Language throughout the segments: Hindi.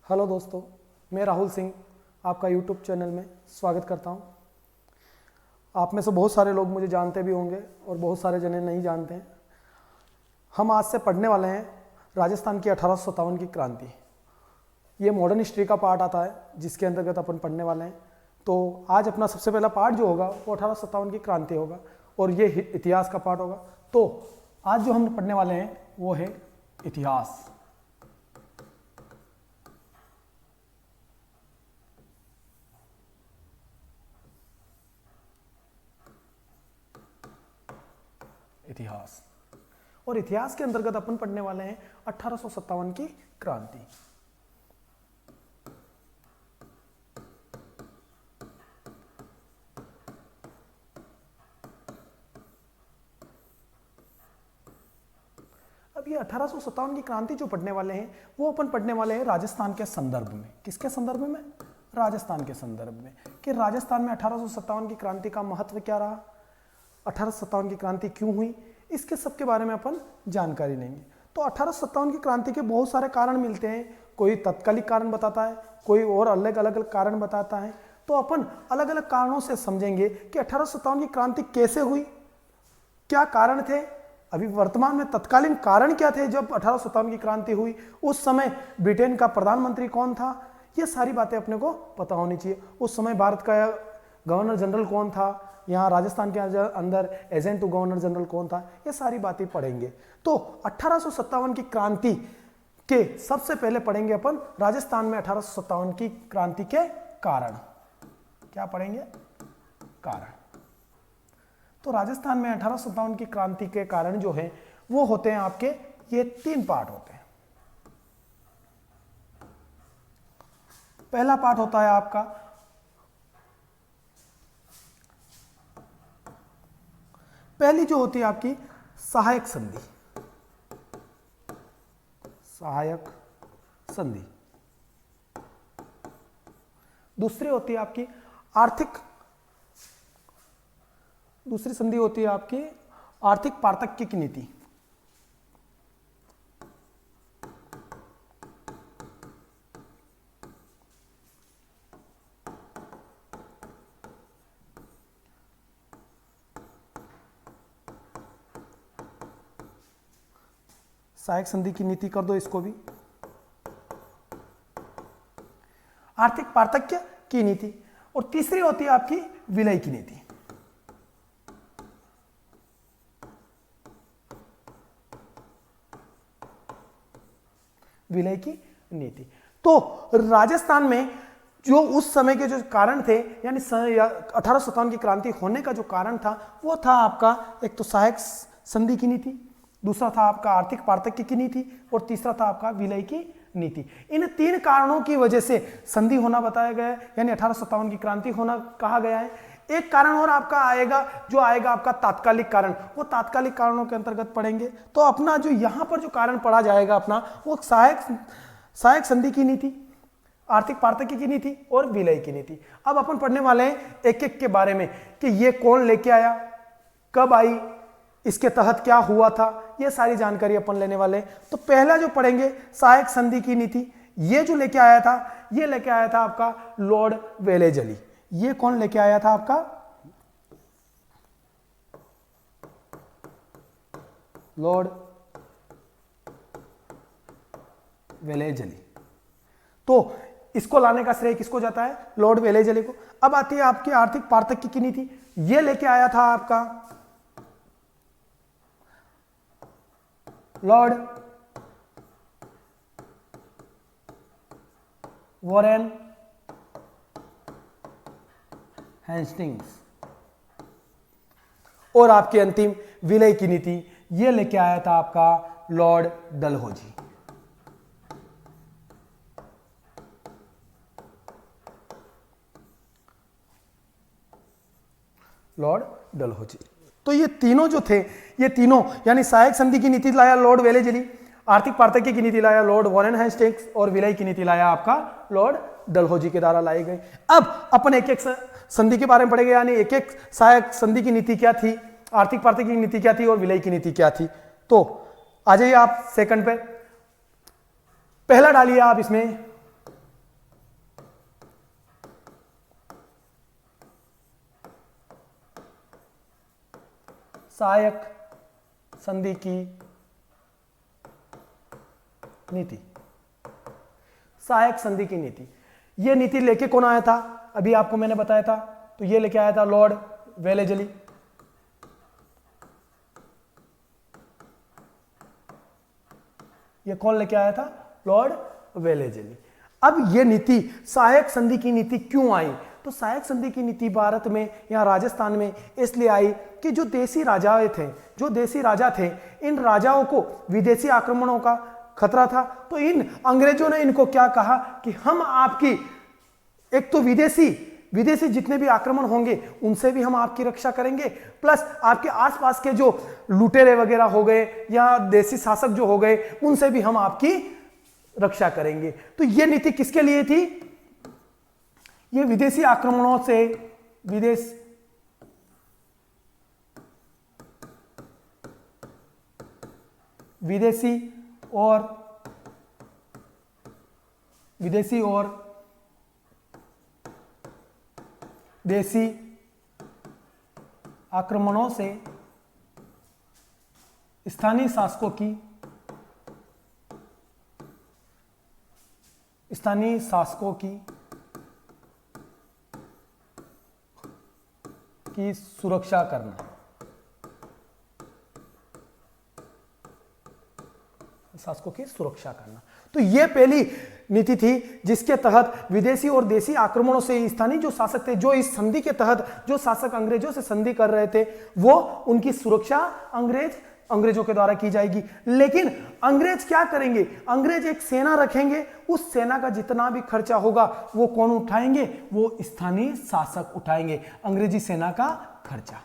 हेलो दोस्तों, मैं राहुल सिंह आपका यूट्यूब चैनल में स्वागत करता हूं। आप में से बहुत सारे लोग मुझे जानते भी होंगे और बहुत सारे जने नहीं जानते हैं। हम आज से पढ़ने वाले हैं राजस्थान की 1857 की क्रांति। ये मॉडर्न हिस्ट्री का पार्ट आता है जिसके अंतर्गत अपन पढ़ने वाले हैं। तो आज अपना सबसे पहला पार्ट जो होगा वो 1857 की क्रांति होगा और ये इतिहास का पार्ट होगा। तो आज जो हम पढ़ने वाले हैं वो है इतिहास। इतिहास और इतिहास के अंतर्गत अपन पढ़ने वाले हैं 1857 की क्रांति। अब ये 1857 की क्रांति जो पढ़ने वाले हैं वो अपन पढ़ने वाले हैं राजस्थान के संदर्भ में। किसके संदर्भ में? राजस्थान के संदर्भ में कि राजस्थान में 1857 की क्रांति का महत्व क्या रहा, 1857 की क्रांति क्यों हुई, इसके सब के बारे में अपन जानकारी लेंगे। तो 1857 की क्रांति के बहुत सारे कारण मिलते हैं। कोई तत्कालिक कारण बताता है, कोई और अलग अलग कारण बताता है। तो अपन अलग अलग कारणों से समझेंगे कि 1857 की क्रांति कैसे हुई, क्या कारण थे, अभी वर्तमान में तत्कालीन कारण क्या थे जब 1857 की क्रांति हुई, उस समय ब्रिटेन का प्रधानमंत्री कौन था, ये सारी बातें अपने को पता होनी चाहिए। उस समय भारत का गवर्नर जनरल कौन था, यहाँ राजस्थान के अंदर एजेंट टू गवर्नर जनरल कौन था, ये सारी बातें पढ़ेंगे। तो 1857 की क्रांति के सबसे पहले पढ़ेंगे अपन राजस्थान में 1857 की क्रांति के कारण। क्या पढ़ेंगे? कारण। तो राजस्थान में 1857 की क्रांति के कारण जो है वो होते हैं आपके, ये तीन पार्ट होते हैं। पहला पार्ट होता है आपका पहली जो होती है आपकी सहायक संधि। सहायक संधि। दूसरी होती है आपकी दूसरी संधि होती है आपकी आर्थिक पार्थक्य की नीति। सहायक संधि की नीति कर दो इसको भी। आर्थिक पार्थक्य की नीति। और तीसरी होती है आपकी विलय की नीति। विलय की नीति। तो राजस्थान में जो उस समय के जो कारण थे, यानी 1857 की क्रांति होने का जो कारण था वो था आपका एक तो सहायक संधि की नीति, दूसरा था आपका आर्थिक पार्थक्य की नीति और तीसरा था आपका विलय की नीति। इन तीन कारणों की वजह से संधि होना बताया गया है, यानी 1857 की क्रांति होना कहा गया है। एक कारण और आपका आएगा, जो आएगा आपका तात्कालिक कारण, वो तात्कालिक कारणों के अंतर्गत पढ़ेंगे। तो अपना जो यहां पर जो कारण पढ़ा जाएगा अपना, वो सहायक संधि की नीति, आर्थिक पार्थक्य की नीति और विलय की नीति। अब अपन पढ़ने वाले हैं एक एक के बारे में कि ये कौन लेके आया, कब आई, इसके तहत क्या हुआ था, ये सारी जानकारी अपन लेने वाले हैं। तो पहला जो पढ़ेंगे सहायक संधि की नीति, ये जो लेके आया था, ये लेके आया था आपका लॉर्ड वेलेजली। ये कौन लेके आया था आपका? Lord Wellesley. तो इसको लाने का श्रेय किसको जाता है? लॉर्ड वेलेजली को। अब आती है आपकी आर्थिक पार्थक्य की नीति। ये लेके आया था आपका लॉर्ड वॉरेन हेस्टिंग्स। और आपकी अंतिम विलय की नीति ये लेके आया था आपका लॉर्ड डलहौजी। लॉर्ड डलहौजी। तो ये तीनों जो थे, ये तीनों यानी सहायक संधि की नीति लाया लॉर्ड वेलेजली, आर्थिक पार्थक्य की नीति लाया लॉर्ड वॉरेन हेस्टिंग्स और विलय की नीति लाया आपका लॉर्ड डलहौजी के द्वारा लाई गई। अब अपन एक एक संधि के बारे में पढ़ेंगे, यानी एक एक सहायक संधि की नीति क्या थी, आर्थिक पार्थक्य की नीति क्या थी और विलय की नीति क्या थी। तो आ जाइए आप सेकंड पे, पहला डालिए आप इसमें सहायक संधि की नीति। सहायक संधि की नीति, यह नीति लेके कौन आया था? अभी आपको मैंने बताया था, तो ये लेके आया था लॉर्ड वेलेजली। ये कौन लेके आया था? Lord Wellesley. अब ये नीति, सहायक संधि की नीति क्यों आई? तो सहायक संधि की नीति भारत में या राजस्थान में इसलिए आई कि जो देसी राजा थे, इन राजाओं को विदेशी आक्रमणों का खतरा था। तो इन अंग्रेजों ने इनको क्या कहा कि हम आपकी, एक तो विदेशी जितने भी आक्रमण होंगे उनसे भी हम आपकी रक्षा करेंगे, प्लस आपके आसपास के जो लुटेरे वगैरह हो गए या देसी शासक जो हो गए उनसे भी हम आपकी रक्षा करेंगे। तो यह नीति किसके लिए थी? ये विदेशी आक्रमणों से, विदेशी और देसी आक्रमणों से स्थानीय शासकों की सुरक्षा करना। तो यह पहली नीति थी जिसके तहत विदेशी और देसी आक्रमणों से स्थानीय जो शासक थे, जो इस संधि के तहत जो शासक अंग्रेजों से संधि कर रहे थे, वो उनकी सुरक्षा अंग्रेजों के द्वारा की जाएगी। लेकिन अंग्रेज क्या करेंगे? अंग्रेज एक सेना रखेंगे, उस सेना का जितना भी खर्चा होगा वो कौन उठाएंगे? वो स्थानीय शासक उठाएंगे अंग्रेजी सेना का खर्चा।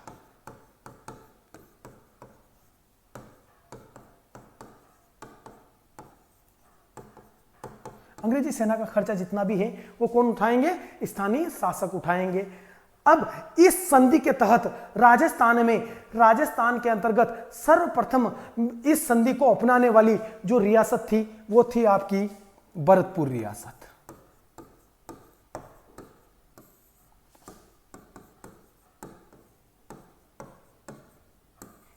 अंग्रेजी सेना का खर्चा जितना भी है वो कौन उठाएंगे? स्थानीय शासक उठाएंगे। अब इस संधि के तहत राजस्थान के अंतर्गत सर्वप्रथम इस संधि को अपनाने वाली जो रियासत थी वो थी आपकी भरतपुर रियासत।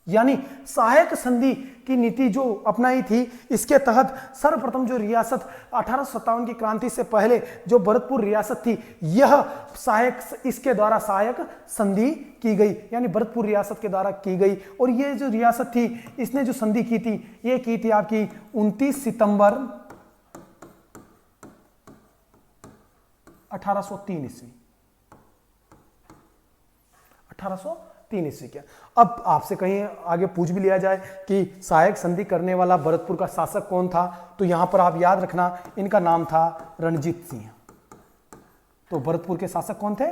यानी सहायक संधि की नीति जो अपनाई थी, इसके तहत सर्वप्रथम जो रियासत 1857 की क्रांति से पहले जो भरतपुर रियासत थी, इसके द्वारा सहायक संधि की गई, यानी भरतपुर रियासत के द्वारा की गई। और ये जो रियासत थी, इसने जो संधि की थी, ये की थी आपकी 29 सितंबर 1803 ईस्वी। 1803 ईस्वी क्या। अब आपसे कहीं आगे पूछ भी लिया जाए कि सहायक संधि करने वाला भरतपुर का शासक कौन था, तो यहां पर आप याद रखना, इनका नाम था रणजीत सिंह। तो भरतपुर के शासक कौन थे?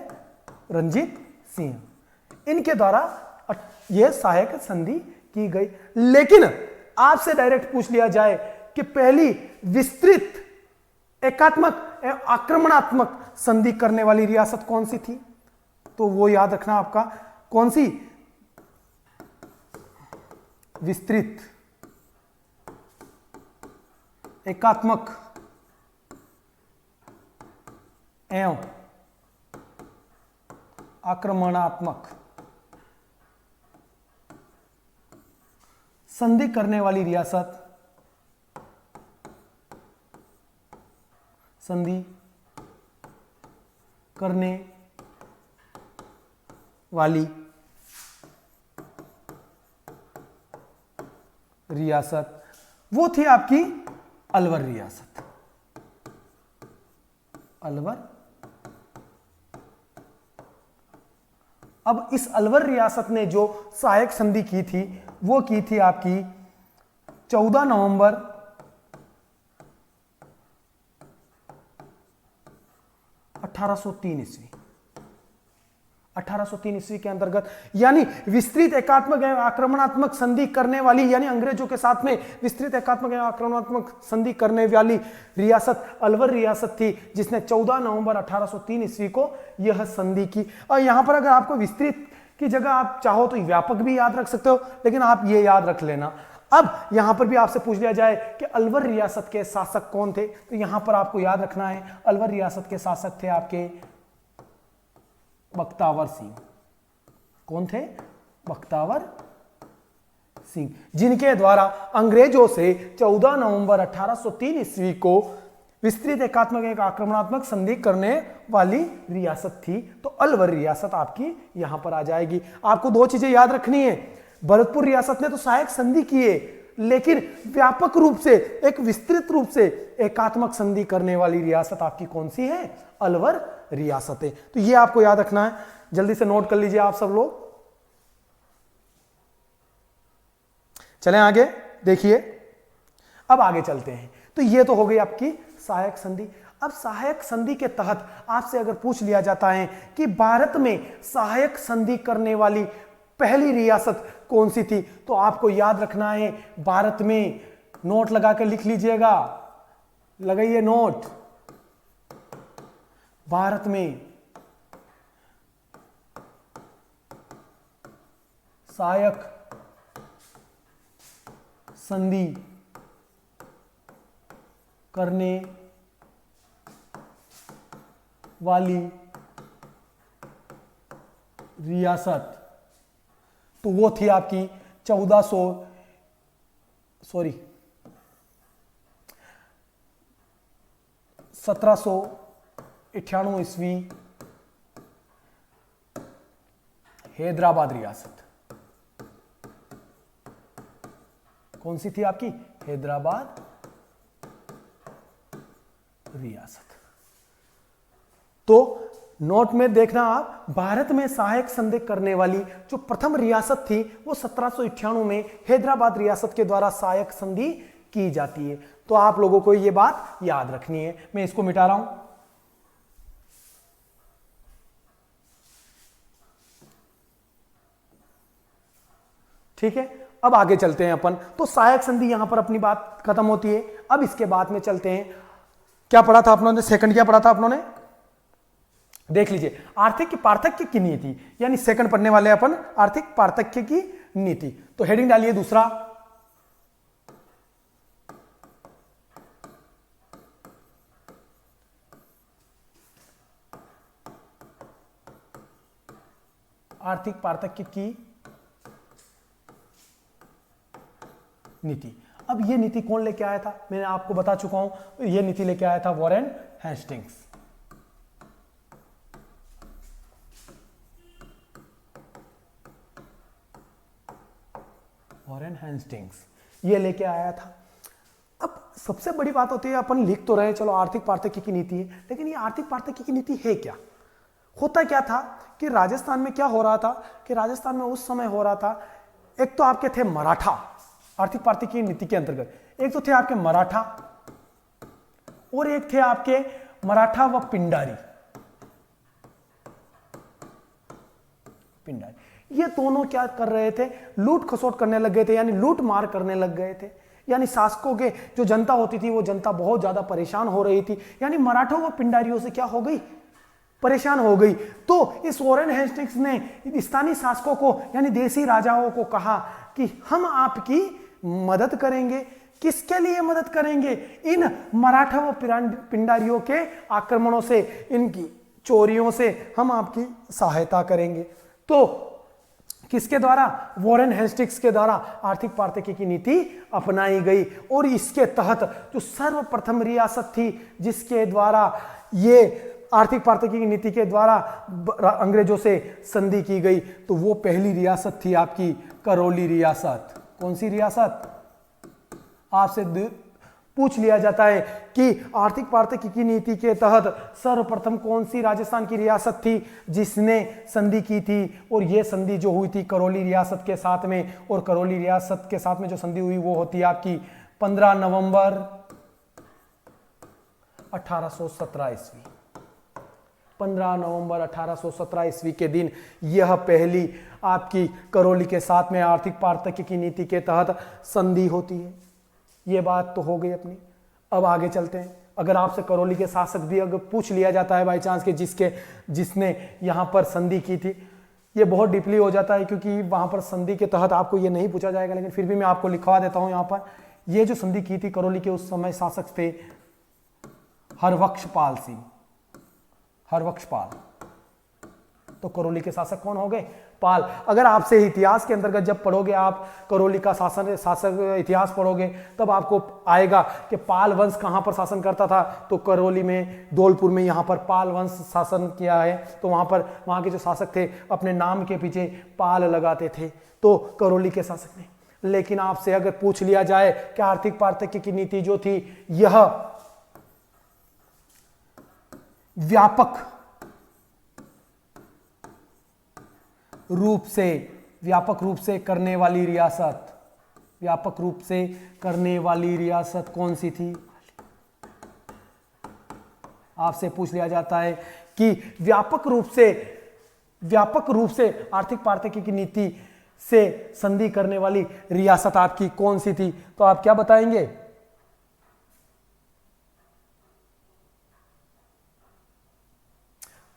रणजीत सिंह। इनके द्वारा यह सहायक संधि की गई। लेकिन आपसे डायरेक्ट पूछ लिया जाए कि पहली विस्तृत एकात्मक एवं आक्रमणात्मक संधि करने वाली रियासत कौन सी थी, तो वो याद रखना आपका, कौन सी? विस्तृत एकात्मक एवं आक्रमणात्मक संधि करने वाली रियासत, संधि करने वाली रियासत वो थी आपकी अलवर रियासत। अलवर। अब इस अलवर रियासत ने जो सहायक संधि की थी वो की थी आपकी 14 नवंबर 1803 ईस्वी। 1803 ईस्वी के अंतर्गत, यानी विस्तृत एकात्मक एवं आक्रमणात्मक संधि करने वाली, यानी अंग्रेजों के साथ में विस्तृत एकात्मक एवं आक्रमणात्मक संधि करने वाली रियासत अलवर रियासत थी, जिसने 14 नवंबर 1803 ईस्वी को यह संधि की। और यहां पर अगर आपको विस्तृत की जगह आप चाहो तो व्यापक भी याद रख सकते हो, लेकिन आप ये याद रख लेना। अब यहां पर भी आपसे पूछ लिया जाए कि अलवर रियासत के शासक कौन थे, तो यहां पर आपको याद रखना है, अलवर रियासत के शासक थे आपके बख्तावर सिंह। कौन थे? बख्तावर सिंह, जिनके द्वारा अंग्रेजों से 14 नवंबर 1803 ईस्वी को विस्तृत एकात्मक एक आक्रमणात्मक संधि करने वाली रियासत थी। तो अलवर रियासत आपकी यहां पर आ जाएगी। आपको दो चीजें याद रखनी है, भरतपुर रियासत ने तो सहायक संधि किए, लेकिन व्यापक रूप से, एक विस्तृत रूप से एकात्मक संधि करने वाली रियासत आपकी कौन सी है? अलवर रियासत है। तो ये आपको याद रखना है, जल्दी से नोट कर लीजिए आप सब लोग। चलें आगे, देखिए अब आगे चलते हैं। तो ये तो हो गई आपकी सहायक संधि। अब सहायक संधि के तहत आपसे अगर पूछ लिया जाता है कि भारत में सहायक संधि करने वाली पहली रियासत कौन सी थी, तो आपको याद रखना है भारत में, नोट लगा कर लिख लीजिएगा, लगाइए नोट, भारत में सहायक संधि करने वाली रियासत, तो वो थी आपकी 1798 ईस्वी हैदराबाद रियासत। कौन सी थी आपकी? हैदराबाद रियासत। तो नोट में देखना आप, भारत में सहायक संधि करने वाली जो प्रथम रियासत थी वो 1798 में हैदराबाद रियासत के द्वारा सहायक संधि की जाती है। तो आप लोगों को ये बात याद रखनी है। मैं इसको मिटा रहा हूं। ठीक है, अब आगे चलते हैं अपन। तो सहायक संधि यहां पर अपनी बात खत्म होती है। अब इसके बाद में चलते हैं, क्या पढ़ा था आपने? सेकंड क्या पढ़ा था आपने? देख लीजिए, आर्थिक की पार्थक्य की नीति, यानी सेकंड पढ़ने वाले अपन आर्थिक पार्थक्य की नीति। तो हेडिंग डालिए दूसरा, आर्थिक पार्थक्य की नीति। अब ये नीति कौन लेके आया था? मैंने आपको बता चुका हूं, ये नीति लेके आया था वॉरेन हेस्टिंग्स। वॉरेन हेस्टिंग्स ये लेके आया था। अब सबसे बड़ी बात होती है, अपन लिख तो रहे हैं चलो आर्थिक पार्थक्य की नीति है, लेकिन ये आर्थिक पार्थक्य की नीति है क्या? होता क्या था कि राजस्थान में क्या हो रहा था कि राजस्थान में उस समय हो रहा था, एक तो आपके थे मराठा, आर्थिक पार्थक्य की नीति के अंतर्गत एक तो थे आपके मराठा और एक थे आपके मराठा व पिंडारी। ये दोनों क्या कर रहे थे? लूट खसोट करने लग गए थे, यानी लूट मार करने लग गए थे। यानी शासकों के जो जनता होती थी वो जनता बहुत ज्यादा परेशान हो रही थी, यानी मराठों व पिंडारियों से क्या हो गई? परेशान हो गई। तो इस वॉरेन हेस्टिंग्स ने स्थानीय शासकों को यानी देसी राजाओं को कहा कि हम आपकी मदद करेंगे। किसके लिए मदद करेंगे? इन मराठा व पिंडारियों के आक्रमणों से, इनकी चोरियों से हम आपकी सहायता करेंगे। तो किसके द्वारा? वॉरेन हेस्टिंग्स के द्वारा आर्थिक पार्थक्य की नीति अपनाई गई। और इसके तहत जो सर्वप्रथम रियासत थी जिसके द्वारा ये आर्थिक पार्थक्य की नीति के द्वारा अंग्रेजों से संधि की गई, तो वो पहली रियासत थी आपकी करौली रियासत। कौन सी रियासत? आपसे पूछ लिया जाता है कि आर्थिक पार्थक्य की नीति के तहत सर्वप्रथम कौन सी राजस्थान की रियासत थी जिसने संधि की थी, और यह संधि जो हुई थी करौली रियासत के साथ में। और करौली रियासत के साथ में जो संधि हुई वो होती है आपकी 15 नवंबर 1817 ईस्वी। 15 नवंबर 1817 ईस्वी के दिन यह पहली आपकी करौली के साथ में आर्थिक पार्थक्य की नीति के तहत संधि होती है। यह बात तो हो गई अपनी। अब आगे चलते हैं। अगर आपसे करौली के शासक भी अगर पूछ लिया जाता है बाई चांस के जिसने यहाँ पर संधि की थी, ये बहुत डीपली हो जाता है क्योंकि वहाँ पर संधि के तहत आपको ये नहीं पूछा जाएगा, लेकिन फिर भी मैं आपको लिखवा देता हूँ यहाँ पर। ये जो संधि की थी करौली के, उस समय शासक थे हरबख्शपाल सिंह। हरबख्शपाल। तो करौली के शासक कौन हो गए? पाल। अगर आपसे इतिहास के अंतर्गत जब पढ़ोगे आप करौली का शासक इतिहास पढ़ोगे तब आपको आएगा कि पाल वंश कहां पर शासन करता था, तो करौली में, धौलपुर में यहां पर पाल वंश शासन किया है। तो वहां के जो शासक थे अपने नाम के पीछे पाल लगाते थे, तो करौली के शासक ने। लेकिन आपसे अगर पूछ लिया जाए कि आर्थिक पार्थक्य की नीति जो थी यह व्यापक रूप से करने वाली रियासत, व्यापक रूप से करने वाली रियासत कौन सी थी? आपसे पूछ लिया जाता है कि व्यापक रूप से आर्थिक पार्थक्य की नीति से संधि करने वाली रियासत आपकी कौन सी थी, तो आप क्या बताएंगे?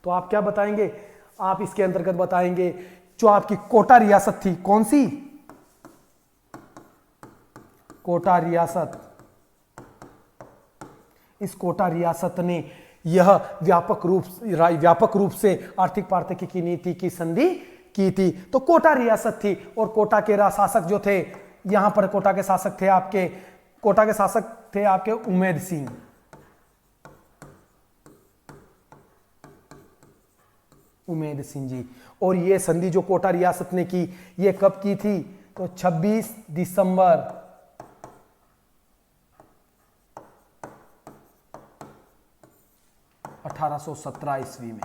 तो आप क्या बताएंगे? आप इसके अंतर्गत बताएंगे जो आपकी कोटा रियासत थी, कौन सी? कोटा रियासत। इस कोटा रियासत ने यह व्यापक रूप से आर्थिक पार्थक्य की नीति की संधि की थी। तो कोटा रियासत थी, और कोटा के शासक जो थे, यहां पर कोटा के शासक थे आपके उमेद सिंह। उमेद सिंह जी। और ये संधि जो कोटा रियासत ने की, ये कब की थी? तो 26 दिसंबर 1817 ईस्वी में।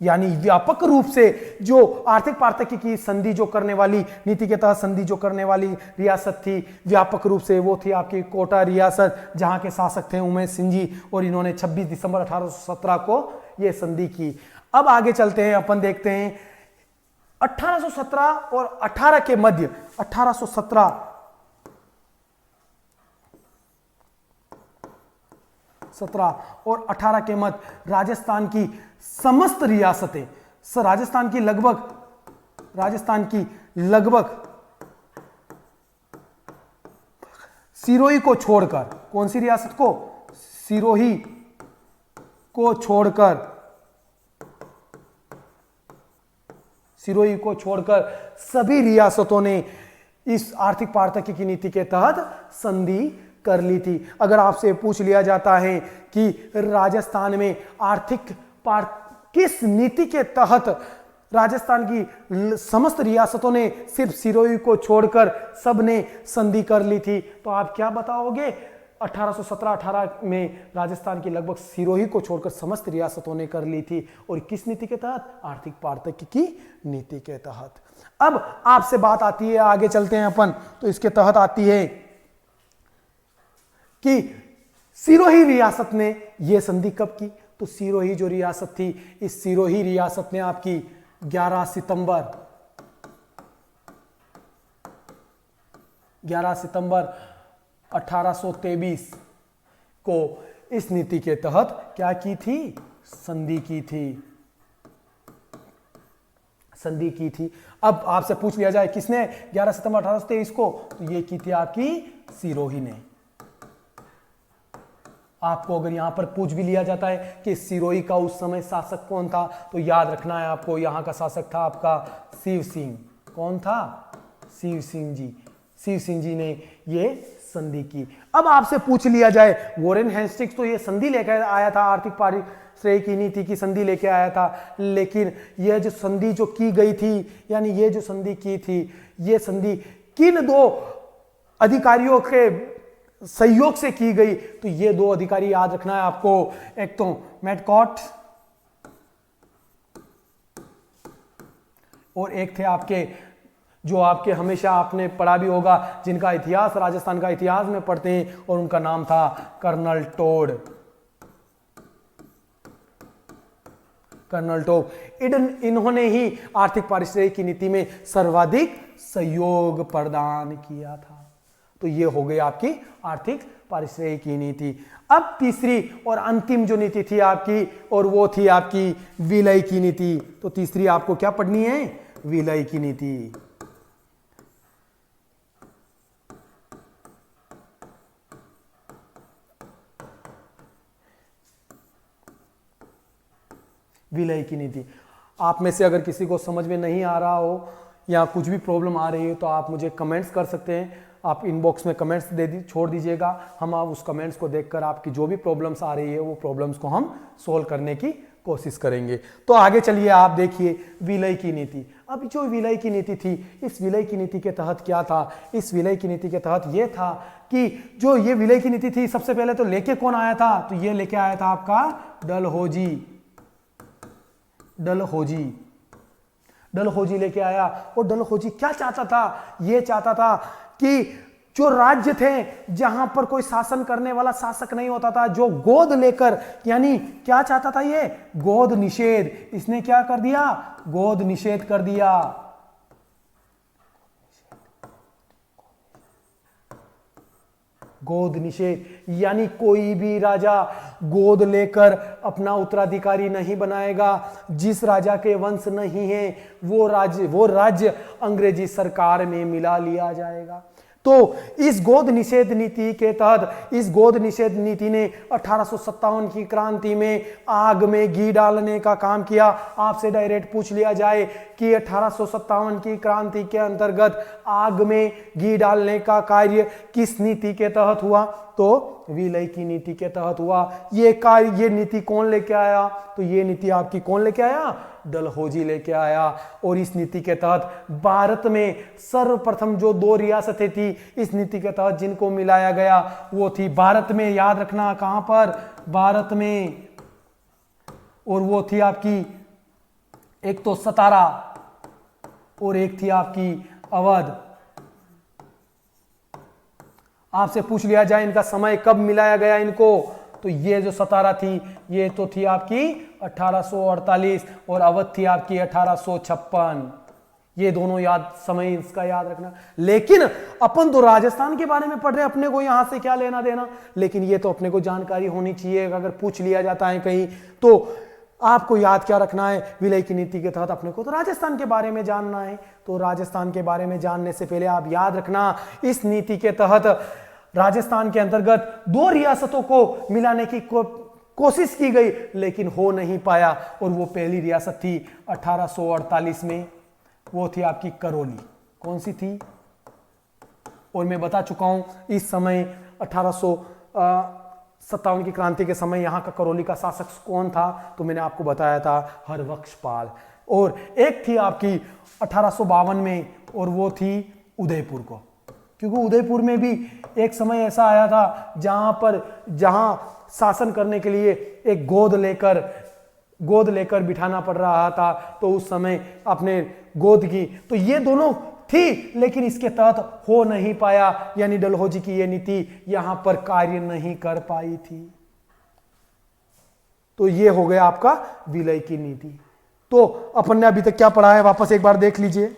यानी व्यापक रूप से जो आर्थिक पार्थक्य की संधि जो करने वाली, नीति के तहत संधि जो करने वाली रियासत थी व्यापक रूप से, वो थी आपकी कोटा रियासत, जहां के शासक थे उमेद सिंह जी, और इन्होंने 26 दिसंबर 1817 को यह संधि की। अब आगे चलते हैं, अपन देखते हैं 1817 और 18 के मध्य, 1817 और 18 के मध्य राजस्थान की समस्त रियासतें, राजस्थान की लगभग सिरोही को छोड़कर, कौन सी रियासत को? सिरोही को छोड़कर सभी रियासतों ने इस आर्थिक पार्थक्य की नीति के तहत संधि कर ली थी। अगर आपसे पूछ लिया जाता है कि राजस्थान में किस नीति के तहत राजस्थान की समस्त रियासतों ने सिर्फ सिरोही को छोड़कर सब ने संधि कर ली थी, तो आप क्या बताओगे? 1817-18 में राजस्थान की लगभग सिरोही को छोड़कर समस्त रियासतों ने कर ली थी, और किस नीति के तहत? आर्थिक पार्थक्य की नीति के तहत। अब आपसे बात आती है, आगे चलते हैं अपन, तो इसके तहत आती है कि सिरोही रियासत ने यह संधि कब की? तो सिरोही जो रियासत थी, इस सिरोही रियासत ने आपकी 11 सितंबर 1823 को इस नीति के तहत क्या की थी? संधि की थी। अब आपसे पूछ लिया जाए किसने 11 सितंबर 1823 को, तो ये की थी आपकी सिरोही ने। आपको अगर यहां पर पूछ भी लिया जाता है कि सिरोही का उस समय शासक कौन था, तो याद रखना है आपको, यहां का शासक था आपका शिव सिंह। कौन था? शिव सिंह जी ने ये संधि की। अब आपसे पूछ लिया जाए, वॉरेन हेस्टिंग्स तो ये संधि लेकर आया था, आर्थिक पारिश्रय की नीति की संधि लेकर आया था, लेकिन यह जो संधि जो की गई थी, यानी ये जो संधि की थी, ये संधि किन दो अधिकारियों के सहयोग से की गई? तो ये दो अधिकारी याद रखना है आपको, एक तो मैटकॉट और एक थे आपके हमेशा आपने पढ़ा भी होगा, जिनका इतिहास राजस्थान का इतिहास में पढ़ते हैं, और उनका नाम था कर्नल टोड। इन्होंने ही आर्थिक पारिश्रय की नीति में सर्वाधिक सहयोग प्रदान किया था। तो ये हो गई आपकी आर्थिक पारिश्रय की नीति। अब तीसरी और अंतिम जो नीति थी आपकी, और वो थी आपकी विलय की नीति। तो तीसरी आपको क्या पढ़नी है? विलय की नीति। विलय की नीति। आप में से अगर किसी को समझ में नहीं आ रहा हो या कुछ भी प्रॉब्लम आ रही है तो आप मुझे कमेंट्स कर सकते हैं। आप इनबॉक्स में कमेंट्स छोड़ दीजिएगा। हम आप उस कमेंट्स को देखकर आपकी जो भी प्रॉब्लम्स आ रही है वो प्रॉब्लम्स को हम सोल्व करने की कोशिश करेंगे। तो आगे चलिए, आप देखिए विलय की नीति। अब जो विलय की नीति थी, इस विलय की नीति के तहत क्या था? इस विलय की नीति के तहत ये था कि जो ये विलय की नीति थी, सबसे पहले तो लेके कौन आया था? तो ये लेके आया था आपका डलहौजी। डलहौजी लेके आया। और डलहौजी क्या चाहता था? ये चाहता था कि जो राज्य थे जहां पर कोई शासन करने वाला शासक नहीं होता था, जो गोद लेकर, यानी क्या चाहता था ये? गोद निषेध। इसने क्या कर दिया? गोद निषेध कर दिया। गोद निषेध, यानी कोई भी राजा गोद लेकर अपना उत्तराधिकारी नहीं बनाएगा। जिस राजा के वंश नहीं है वो राज्य अंग्रेजी सरकार में मिला लिया जाएगा। तो इस गोद निषेध नीति के तहत, इस गोद निषेध नीति ने 1857 की क्रांति में आग में घी डालने का काम किया। आपसे डायरेक्ट पूछ लिया जाए कि 1857 की क्रांति के अंतर्गत आग में घी डालने का कार्य किस नीति के तहत हुआ? तो विलय की नीति के तहत हुआ। ये नीति कौन लेके आया? तो ये नीति आपकी कौन लेके आया? डलहौजी लेके आया। और इस नीति के तहत भारत में सर्वप्रथम जो 2 रियासतें थी इस नीति के तहत जिनको मिलाया गया वो थी भारत में, याद रखना कहां पर? भारत में। और वो थी आपकी एक तो सतारा और एक थी आपकी अवध। आपसे पूछ लिया जाए इनका समय कब मिलाया गया इनको, तो ये जो सतारा थी ये तो थी आपकी 1848 और अवध थी आपकी 1856। ये दोनों समय इसका याद रखना। लेकिन अपन तो राजस्थान के बारे में पढ़ रहे हैं, अपने को यहां से क्या लेना देना? लेकिन ये तो अपने को जानकारी होनी चाहिए। अगर पूछ लिया जाता है कहीं तो आपको याद क्या रखना है? विलय की नीति के तहत अपने को तो राजस्थान के बारे में जानना है। तो राजस्थान के बारे में जानने से पहले आप याद रखना, इस नीति के तहत राजस्थान के अंतर्गत 2 रियासतों को मिलाने की कोशिश की गई लेकिन हो नहीं पाया। और वो पहली रियासत थी 1848 में, वो थी आपकी करौली। कौन सी थी? और मैं बता चुका हूं इस समय 1857 की क्रांति के समय यहां का करौली का शासक कौन था? तो मैंने आपको बताया था हरबख्शपाल। और एक थी आपकी 1852 में और वो थी उदयपुर को, क्योंकि उदयपुर में भी एक समय ऐसा आया था जहां शासन करने के लिए एक गोद लेकर बिठाना पड़ रहा था। तो उस समय अपने गोद की, तो ये दोनों थी लेकिन इसके तहत हो नहीं पाया, यानी डलहौजी की ये नीति यहां पर कार्य नहीं कर पाई थी। तो ये हो गया आपका विलय की नीति। तो अपन ने अभी तक क्या पढ़ा है वापस एक बार देख लीजिए।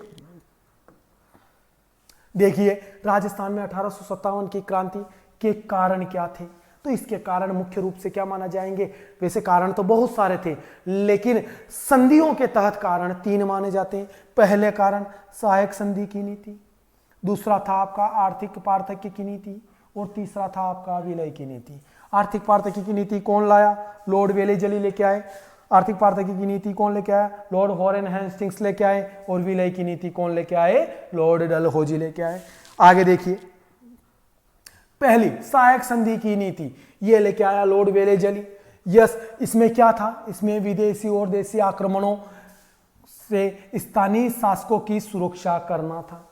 देखिए, राजस्थान में 1857 की क्रांति के कारण क्या थे? तो इसके कारण मुख्य रूप से क्या माना जाएंगे? वैसे कारण तो बहुत सारे थे लेकिन संधियों के तहत कारण 3 माने जाते हैं। पहले कारण सहायक संधि की नीति, दूसरा था आपका आर्थिक पार्थक्य की नीति और तीसरा था आपका विलय की नीति। आर्थिक पार्थक्य की नीति कौन लाया? लॉर्ड वेलेजली लेके आए। आर्थिक पार्थक्य की नीति कौन लेके आया? लॉर्ड वॉरेन हेस्टिंग्स लेके आए। और विलय की नीति कौन लेके आए? लॉर्ड डलहौजी लेके आए। आगे देखिए, पहली सहायक संधि की नीति ये लेके आया लॉर्ड वेलेजली। यस, इसमें क्या था? इसमें विदेशी और देशी आक्रमणों से स्थानीय शासकों की सुरक्षा करना था।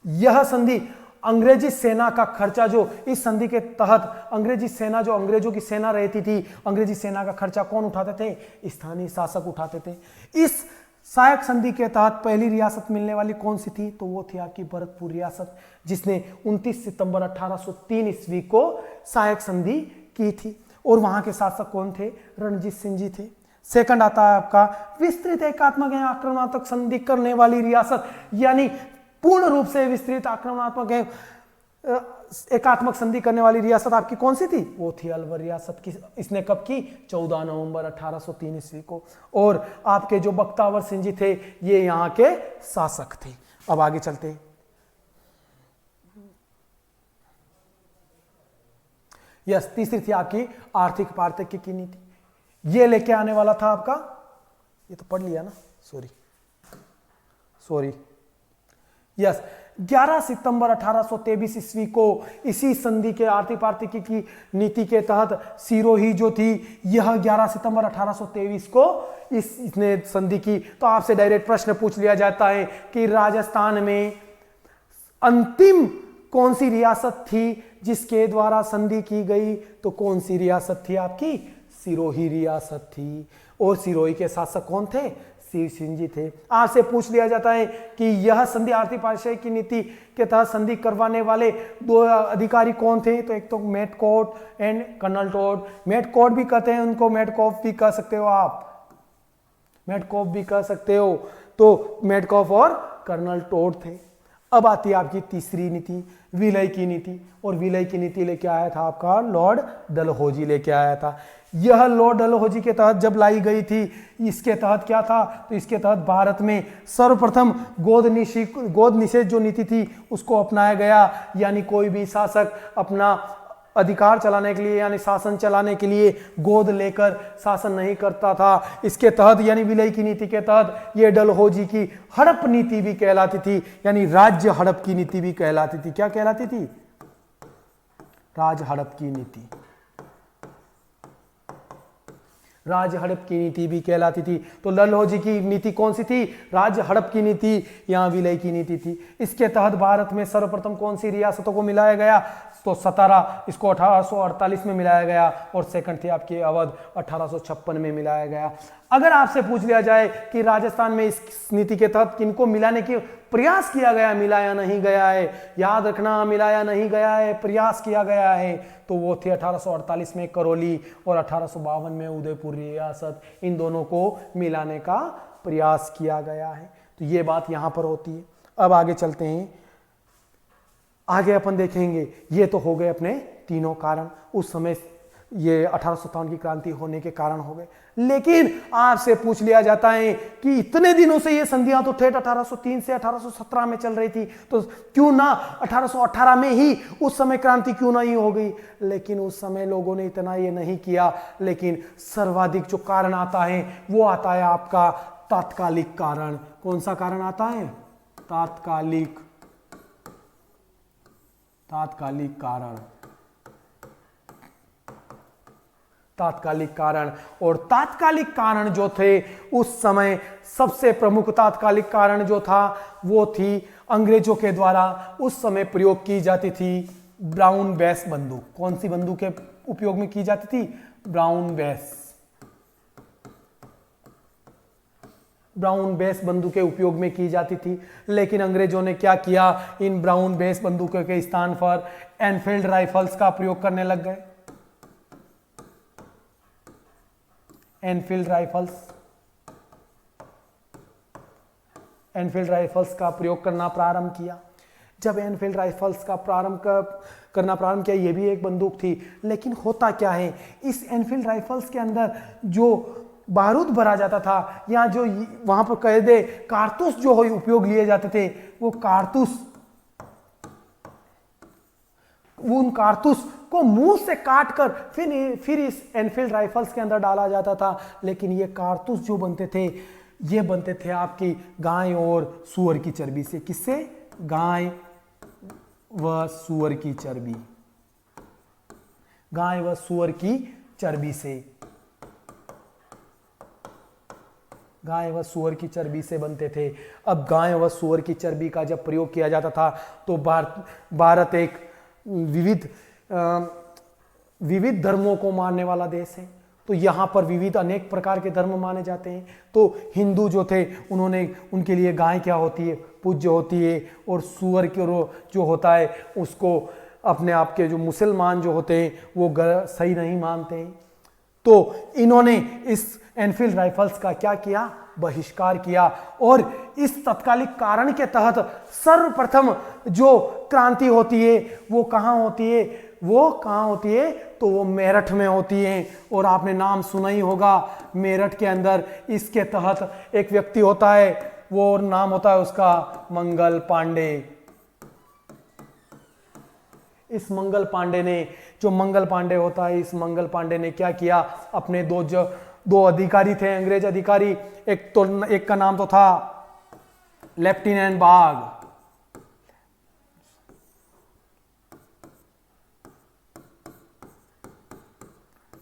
यह संधि अंग्रेजी सेना का खर्चा, जो इस संधि के तहत अंग्रेजी सेना, जो अंग्रेजों की सेना रहती थी, अंग्रेजी सेना का खर्चा कौन उठाते थे? स्थानीय शासक उठाते थे। इस सहायक संधि के तहत पहली रियासत मिलने वाली कौन सी थी? तो वो थी आपकी भरतपुर रियासत, जिसने 29 सितंबर 1803 ईस्वी को सहायक संधि की थी। और वहां के शासक कौन थे? रणजीत सिंह जी थे। सेकंड आता है आपका विस्तृत एकात्मक या आक्रमणात्मक संधि करने वाली रियासत, यानी पूर्ण रूप से विस्तृत आक्रमणात्मक एकात्मक संधि करने वाली रियासत आपकी कौन सी थी? वो थी अलवर रियासत की। इसने कब की? 14 नवंबर 1803 ईस्वी को। और आपके जो बख्तावर सिंह जी थे ये यहाँ के शासक थे। अब आगे चलते हैं। तीसरी थी आपकी आर्थिक पार्थक्य की नीति। ये लेके आने वाला था आपका ये तो पढ़ लिया ना, सॉरी यस। 11 सितंबर 1823 ईस्वी को इसी संधि के आर्थिक पार्थिकी की नीति के तहत सिरोही जो थी, यह 11 सितंबर 1823 को इसने संधि की। तो आपसे डायरेक्ट प्रश्न पूछ लिया जाता है कि राजस्थान में अंतिम कौन सी रियासत थी जिसके द्वारा संधि की गई? तो कौन सी रियासत थी आपकी? सिरोही रियासत थी। और सिरोही के शासक कौन थे? शिव सिंह जी थे। आपसे पूछ लिया जाता है कि यह संधि आर्थिक पार्थिकी की नीति के तहत संधि करवाने वाले दो अधिकारी कौन थे? तो एक तो मेटकोट एंड कर्नल टोड। मेटकोट भी कहते हैं उनको, मेटकॉफ भी कह सकते हो आप, मेटकॉफ भी कह सकते हो। तो मेटकॉफ और कर्नल टोड थे। अब आती है आपकी तीसरी नीति, विलय की नीति। और विलय की नीति लेके आया था आपका लॉर्ड डलहौजी लेके आया था। यह लॉर्ड डलहौजी के तहत जब लाई गई थी, इसके तहत क्या था? तो इसके तहत भारत में सर्वप्रथम गोद निषेध जो नीति थी उसको अपनाया गया। यानी कोई भी शासक अपना अधिकार चलाने के लिए यानी शासन चलाने के लिए गोद लेकर शासन नहीं करता था। इसके तहत यानी विलय की नीति के तहत ये डलहौजी की हड़प नीति भी कहलाती थी, यानी राज्य हड़प की नीति भी कहलाती थी। क्या कहलाती थी? राज हड़प की नीति, राज हड़प की नीति भी कहलाती थी। तो डलहौजी की नीति कौन सी थी? राज हड़प की नीति, यहां विलय की नीति थी। इसके तहत भारत में सर्वप्रथम कौन सी रियासतों को मिलाया गया? तो 17, इसको 1848 में मिलाया गया। और सेकंड थी आपकी अवध, 1856 में मिलाया गया। अगर आपसे पूछ लिया जाए कि राजस्थान में इस नीति के तहत किनको मिलाने की प्रयास किया गया, मिलाया नहीं गया है, याद रखना, मिलाया नहीं गया है, प्रयास किया गया है, तो वो थे 1848 में करौली और 1852 में उदयपुर रियासत। इन दोनों को मिलाने का प्रयास किया गया है। तो ये बात यहां पर होती है। अब आगे चलते हैं, आगे अपन देखेंगे। ये तो हो गए अपने तीनों कारण, उस समय ये 1857 की क्रांति होने के कारण हो गए। लेकिन आपसे पूछ लिया जाता है कि इतने दिनों से ये संधियां तो ठेठ 1803 से 1817 में चल रही थी, तो क्यों ना 1818 में ही उस समय क्रांति क्यों नहीं हो गई? लेकिन उस समय लोगों ने इतना ये नहीं किया। लेकिन सर्वाधिक जो कारण आता है वो आता है आपका तात्कालिक कारण। कौन सा कारण आता है? तात्कालिक कारण, तात्कालिक कारण। और तात्कालिक कारण जो थे उस समय सबसे प्रमुख तात्कालिक कारण जो था वो थी अंग्रेजों के द्वारा उस समय प्रयोग की जाती थी ब्राउन बेस बंदूक। कौन सी बंदूक के उपयोग में की जाती थी? ब्राउन बेस बंदूकें उपयोग में की जाती थी। लेकिन अंग्रेजों ने क्या किया? इन ब्राउन बेस बंदूकों के स्थान पर एनफील्ड राइफल्स का प्रयोग करने लग गए। एनफील्ड राइफल्स का प्रयोग करना प्रारंभ किया। जब एनफील्ड राइफल्स का करना प्रारंभ किया, ये भी एक बंदूक थी। लेकिन होता क्या है, इस एनफील्ड राइफल्स के अंदर जो बारूद भरा जाता था या जो वहां पर कैदे कारतूस जो उपयोग लिए जाते थे, वो कारतूस, उन कारतूस को मुंह से काटकर फिर इस एनफील्ड राइफल्स के अंदर डाला जाता था। लेकिन ये कारतूस जो बनते थे, ये बनते थे आपकी गाय और सूअर की चर्बी से। किससे? गाय व सूअर की चर्बी, गाय व सूअर की चर्बी से, गाय व सूअर की चर्बी से बनते थे। अब गाय व सूअर की चर्बी का जब प्रयोग किया जाता था तो भारत एक विविध धर्मों को मानने वाला देश है। तो यहाँ पर विविध अनेक प्रकार के धर्म माने जाते हैं। तो हिंदू जो थे उनके लिए गाय क्या होती है? पूज्य होती है। और सूअर के जो होता है उसको अपने आप के जो मुसलमान जो होते हैं वो सही नहीं मानते हैं। तो इन्होंने इस एनफील्ड राइफल्स का क्या किया? बहिष्कार किया। और इस तत्कालिक कारण के तहत सर्वप्रथम जो क्रांति होती है वो कहाँ होती है? तो वो मेरठ में होती है। और आपने नाम सुना ही होगा मेरठ के अंदर। इसके तहत एक व्यक्ति होता है, वो नाम होता है उसका मंगल पांडे। इस मंगल पांडे ने, जो मंगल पांडे होता है, इस मंगल पांडे ने क्या किया? अपने दो अधिकारी थे, अंग्रेज अधिकारी। एक का नाम तो था लेफ्टिनेंट बाग,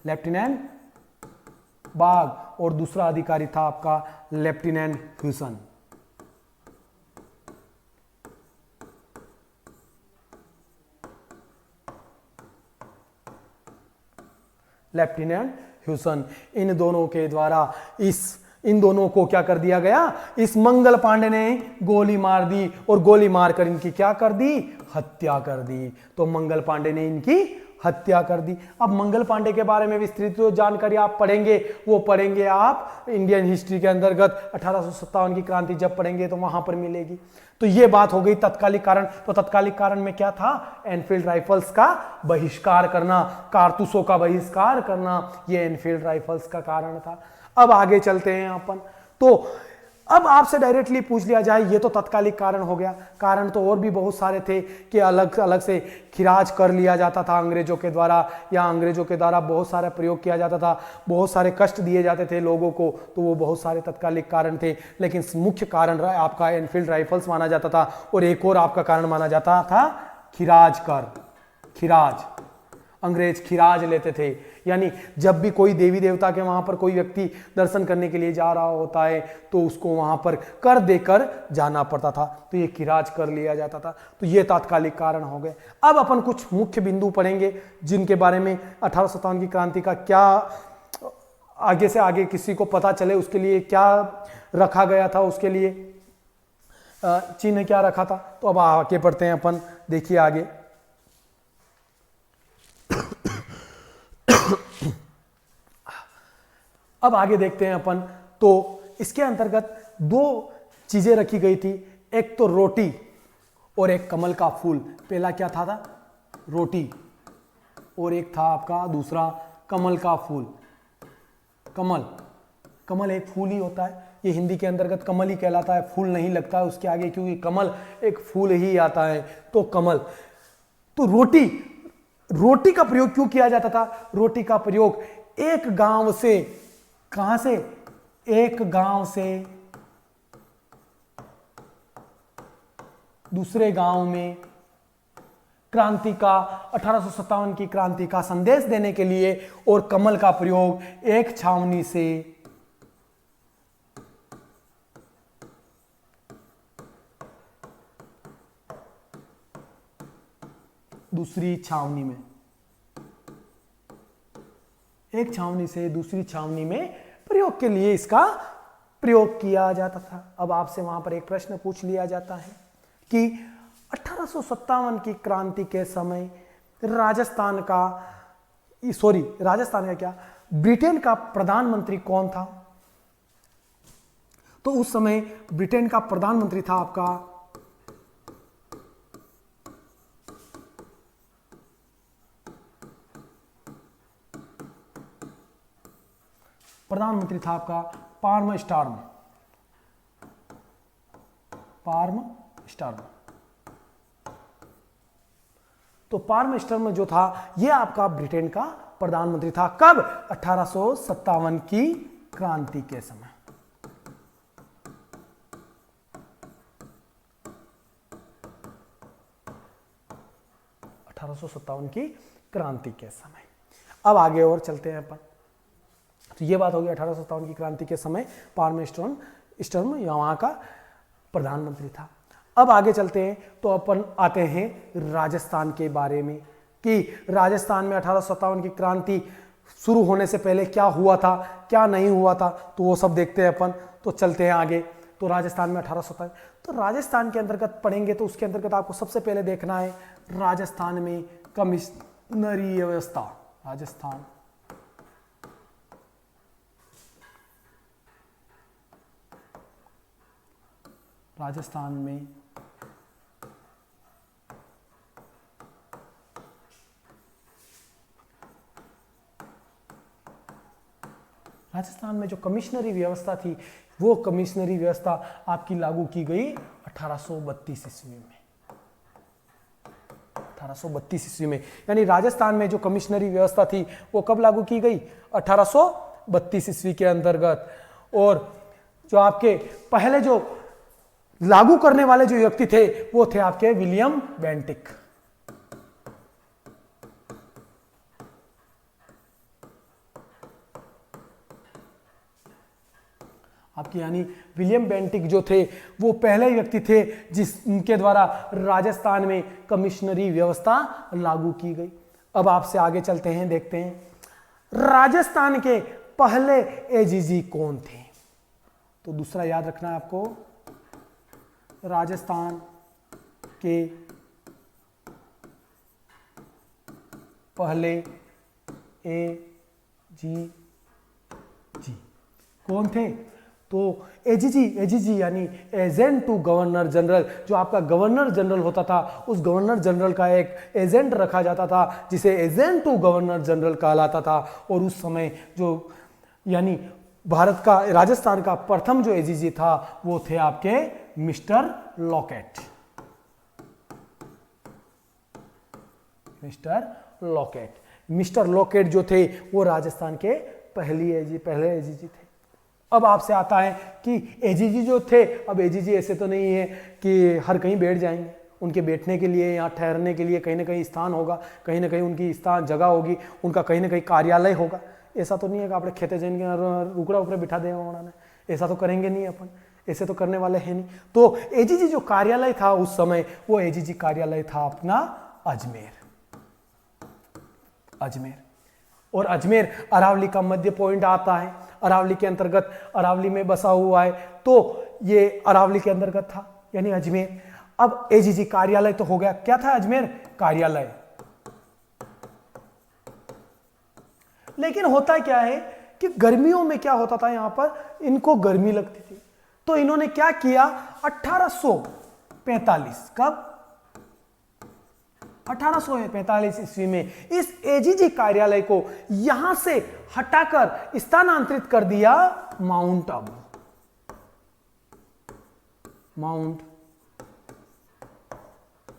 लेफ्टिनेंट बाग, और दूसरा अधिकारी था आपका लेफ्टिनेंट ह्यूसन। लेफ्टिनेंट ह्यूसन, इन दोनों के द्वारा इन दोनों को क्या कर दिया गया, इस मंगल पांडे ने गोली मार दी और गोली मारकर इनकी क्या कर दी, हत्या कर दी। तो मंगल पांडे ने इनकी हत्या कर दी। अब मंगल पांडे के बारे में विस्तृत जो जानकारी आप पढ़ेंगे वो पढ़ेंगे आप इंडियन हिस्ट्री के अंतर्गत 1857 की क्रांति जब पढ़ेंगे तो वहां पर मिलेगी। तो ये बात हो गई तत्कालिक कारण। तो तत्कालिक कारण में क्या था, एनफील्ड राइफल्स का बहिष्कार करना, कारतूसों का बहिष्कार करना, ये एनफील्ड राइफल्स का कारण था। अब आगे चलते हैं अपन। तो अब आपसे डायरेक्टली पूछ लिया जाए, ये तो तत्कालिक कारण हो गया, कारण तो और भी बहुत सारे थे कि अलग अलग से खिराज कर लिया जाता था अंग्रेजों के द्वारा, या अंग्रेजों के द्वारा बहुत सारा प्रयोग किया जाता था, बहुत सारे कष्ट दिए जाते थे लोगों को, तो वो बहुत सारे तत्कालिक कारण थे। लेकिन मुख्य कारण आपका एनफील्ड राइफल्स माना जाता था, और एक और आपका कारण माना जाता था खिराज कर। खिराज, अंग्रेज खिराज लेते थे, यानी जब भी कोई देवी देवता के वहां पर कोई व्यक्ति दर्शन करने के लिए जा रहा होता है तो उसको वहां पर कर देकर जाना पड़ता था, तो ये खिराज कर लिया जाता था। तो ये तात्कालिक कारण हो गए। अब अपन कुछ मुख्य बिंदु पढ़ेंगे जिनके बारे में 1857 की क्रांति का क्या आगे से आगे किसी को पता चले उसके लिए क्या रखा गया था, उसके लिए चिन्ह क्या रखा था। तो अब आगे पढ़ते हैं अपन, देखिए आगे। अब आगे देखते हैं अपन। तो इसके अंतर्गत दो चीजें रखी गई थी, एक तो रोटी और एक कमल का फूल। पहला क्या था रोटी, और एक था आपका दूसरा कमल का फूल। कमल एक फूल ही होता है, ये हिंदी के अंतर्गत कमल ही कहलाता है, फूल नहीं लगता है उसके आगे, क्योंकि कमल एक फूल ही आता है, तो कमल। तो रोटी का प्रयोग क्यों किया जाता था, रोटी का प्रयोग एक गांव से, कहां से, एक गांव से दूसरे गांव में क्रांति का, 1857 की क्रांति का संदेश देने के लिए, और कमल का प्रयोग एक छावनी से दूसरी छावनी में, एक छावनी से दूसरी छावनी में प्रयोग के लिए इसका प्रयोग किया जाता था। अब आपसे वहां पर एक प्रश्न पूछ लिया जाता है कि 1857 की क्रांति के समय राजस्थान का क्या, ब्रिटेन का प्रधानमंत्री कौन था। तो उस समय ब्रिटेन का प्रधानमंत्री था आपका पार्म स्टॉर्म। तो पार्म स्टॉर्म जो था यह आपका ब्रिटेन का प्रधानमंत्री था। कब, 1857 की क्रांति के समय। की क्रांति के समय। अब आगे और चलते हैं अपन। तो ये बात होगी 1857 की क्रांति के समय पार्म स्टॉर्म वहां का प्रधानमंत्री था। अब आगे चलते हैं तो अपन आते हैं राजस्थान के बारे में कि राजस्थान में 1857 की क्रांति शुरू होने से पहले क्या हुआ था, क्या नहीं हुआ था, तो वो सब देखते हैं अपन। तो चलते हैं आगे। तो राजस्थान में 1857, तो राजस्थान के अंतर्गत पढ़ेंगे तो उसके अंतर्गत आपको सबसे पहले देखना है राजस्थान में कमिश्नरी व्यवस्था। राजस्थान में जो कमिश्नरी व्यवस्था थी वो कमिश्नरी व्यवस्था आपकी लागू की गई 1832 ईस्वी में। 1832 ईस्वी में, यानी राजस्थान में जो कमिश्नरी व्यवस्था थी वो कब लागू की गई, 1832 1932 ईस्वी के अंतर्गत। और जो आपके पहले जो लागू करने वाले जो व्यक्ति थे वो थे आपके विलियम बेंटिक। आपके यानी विलियम बेंटिक जो थे वो पहले व्यक्ति थे जिसके द्वारा राजस्थान में कमिश्नरी व्यवस्था लागू की गई। अब आपसे आगे चलते हैं, देखते हैं राजस्थान के पहले एजीजी कौन थे। तो दूसरा याद रखना है आपको, राजस्थान के पहले एजीजी कौन थे। तो एजीजी यानी एजेंट टू गवर्नर जनरल, जो आपका गवर्नर जनरल होता था उस गवर्नर जनरल का एक एजेंट रखा जाता था जिसे एजेंट टू गवर्नर जनरल कहलाता था। और उस समय जो यानी भारत का राजस्थान का प्रथम जो एजीजी था वो थे आपके मिस्टर लॉकेट। मिस्टर लॉकेट जो थे वो राजस्थान के पहले एजीजी थे। अब आपसे आता है कि एजीजी जो थे, अब एजीजी ऐसे तो नहीं है कि हर कहीं बैठ जाएंगे, उनके बैठने के लिए या ठहरने के लिए कहीं ना कहीं स्थान होगा, कहीं ना कहीं उनकी स्थान जगह होगी, उनका कहीं ना कहीं कार्यालय होगा। ऐसा तो नहीं है कि आप खेते जैन के रुकड़ा उकड़ा बिठा देगा उन्होंने, ऐसा तो करेंगे नहीं अपन, ऐसे तो करने वाले हैं नहीं। तो एजीजी जो कार्यालय था उस समय वो एजीजी कार्यालय था अपना अजमेर। और अजमेर अरावली का मध्य पॉइंट आता है, अरावली के अंतर्गत, अरावली में बसा हुआ है, तो ये अरावली के अंतर्गत था यानी अजमेर। अब एजीजी कार्यालय तो हो गया, क्या था अजमेर कार्यालय। लेकिन होता क्या है कि गर्मियों में क्या होता था, यहां पर इनको गर्मी लगती थी, तो इन्होंने क्या किया 1845, कब 1845 ईस्वी में इस एजीजी कार्यालय को यहां से हटाकर स्थानांतरित कर दिया माउंट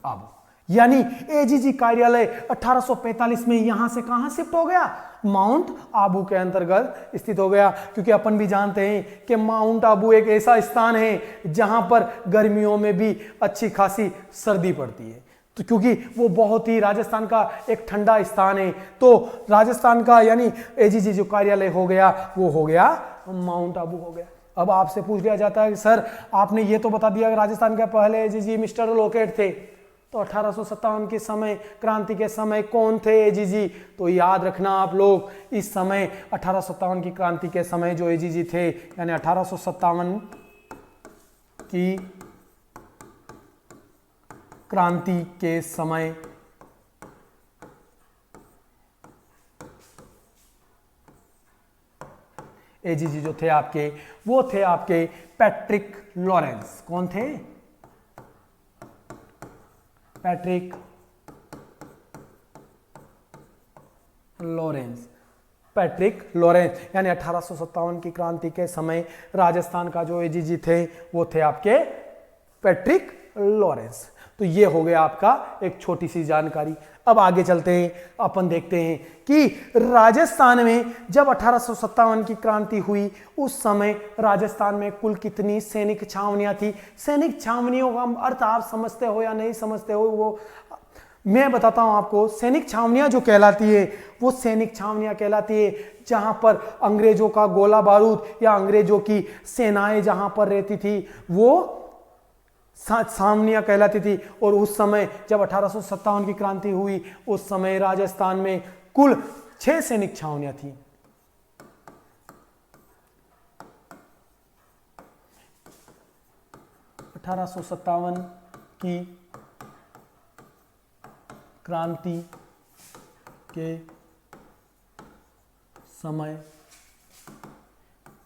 आबू। यानी एजीजी कार्यालय 1845 में यहां से कहां शिफ्ट हो गया, माउंट आबू के अंतर्गत स्थित हो गया। क्योंकि अपन भी जानते हैं कि माउंट आबू एक ऐसा स्थान है जहां पर गर्मियों में भी अच्छी खासी सर्दी पड़ती है, तो क्योंकि वो बहुत ही राजस्थान का एक ठंडा स्थान है, तो राजस्थान का यानी एजीजी जो कार्यालय हो गया वो हो गया माउंट आबू हो गया। अब आपसे पूछ लिया जाता है कि सर आपने ये तो बता दिया कि राजस्थान के पहले एजीजी मिस्टर लॉकेट थे, तो 1857 के समय क्रांति के समय कौन थे एजीजी। तो याद रखना आप लोग, इस समय 1857 की क्रांति के समय जो एजीजी थे यानी 1857 की क्रांति के समय एजीजी जो थे आपके वो थे आपके पैट्रिक लॉरेंस। कौन थे, पैट्रिक लॉरेंस यानी 1857 की क्रांति के समय राजस्थान का जो एजीजी थे वो थे आपके पैट्रिक लॉरेंस। तो ये हो गया आपका एक छोटी सी जानकारी। अब आगे चलते हैं, अपन देखते हैं कि राजस्थान में जब 1857 की क्रांति हुई उस समय राजस्थान में कुल कितनी सैनिक छावनियां थी। सैनिक छावनियों का अर्थ आप समझते हो या नहीं समझते हो वो मैं बताता हूं आपको। सैनिक छावनियां जो कहलाती है वो सैनिक छावनियां कहलाती है जहां पर अंग्रेजों का गोला बारूद या अंग्रेजों की सेनाएं जहां पर रहती थी वो छावनियां कहलाती थी। और उस समय जब 1857 की क्रांति हुई उस समय राजस्थान में कुल 6 सैनिक छावनियां थी। की क्रांति के समय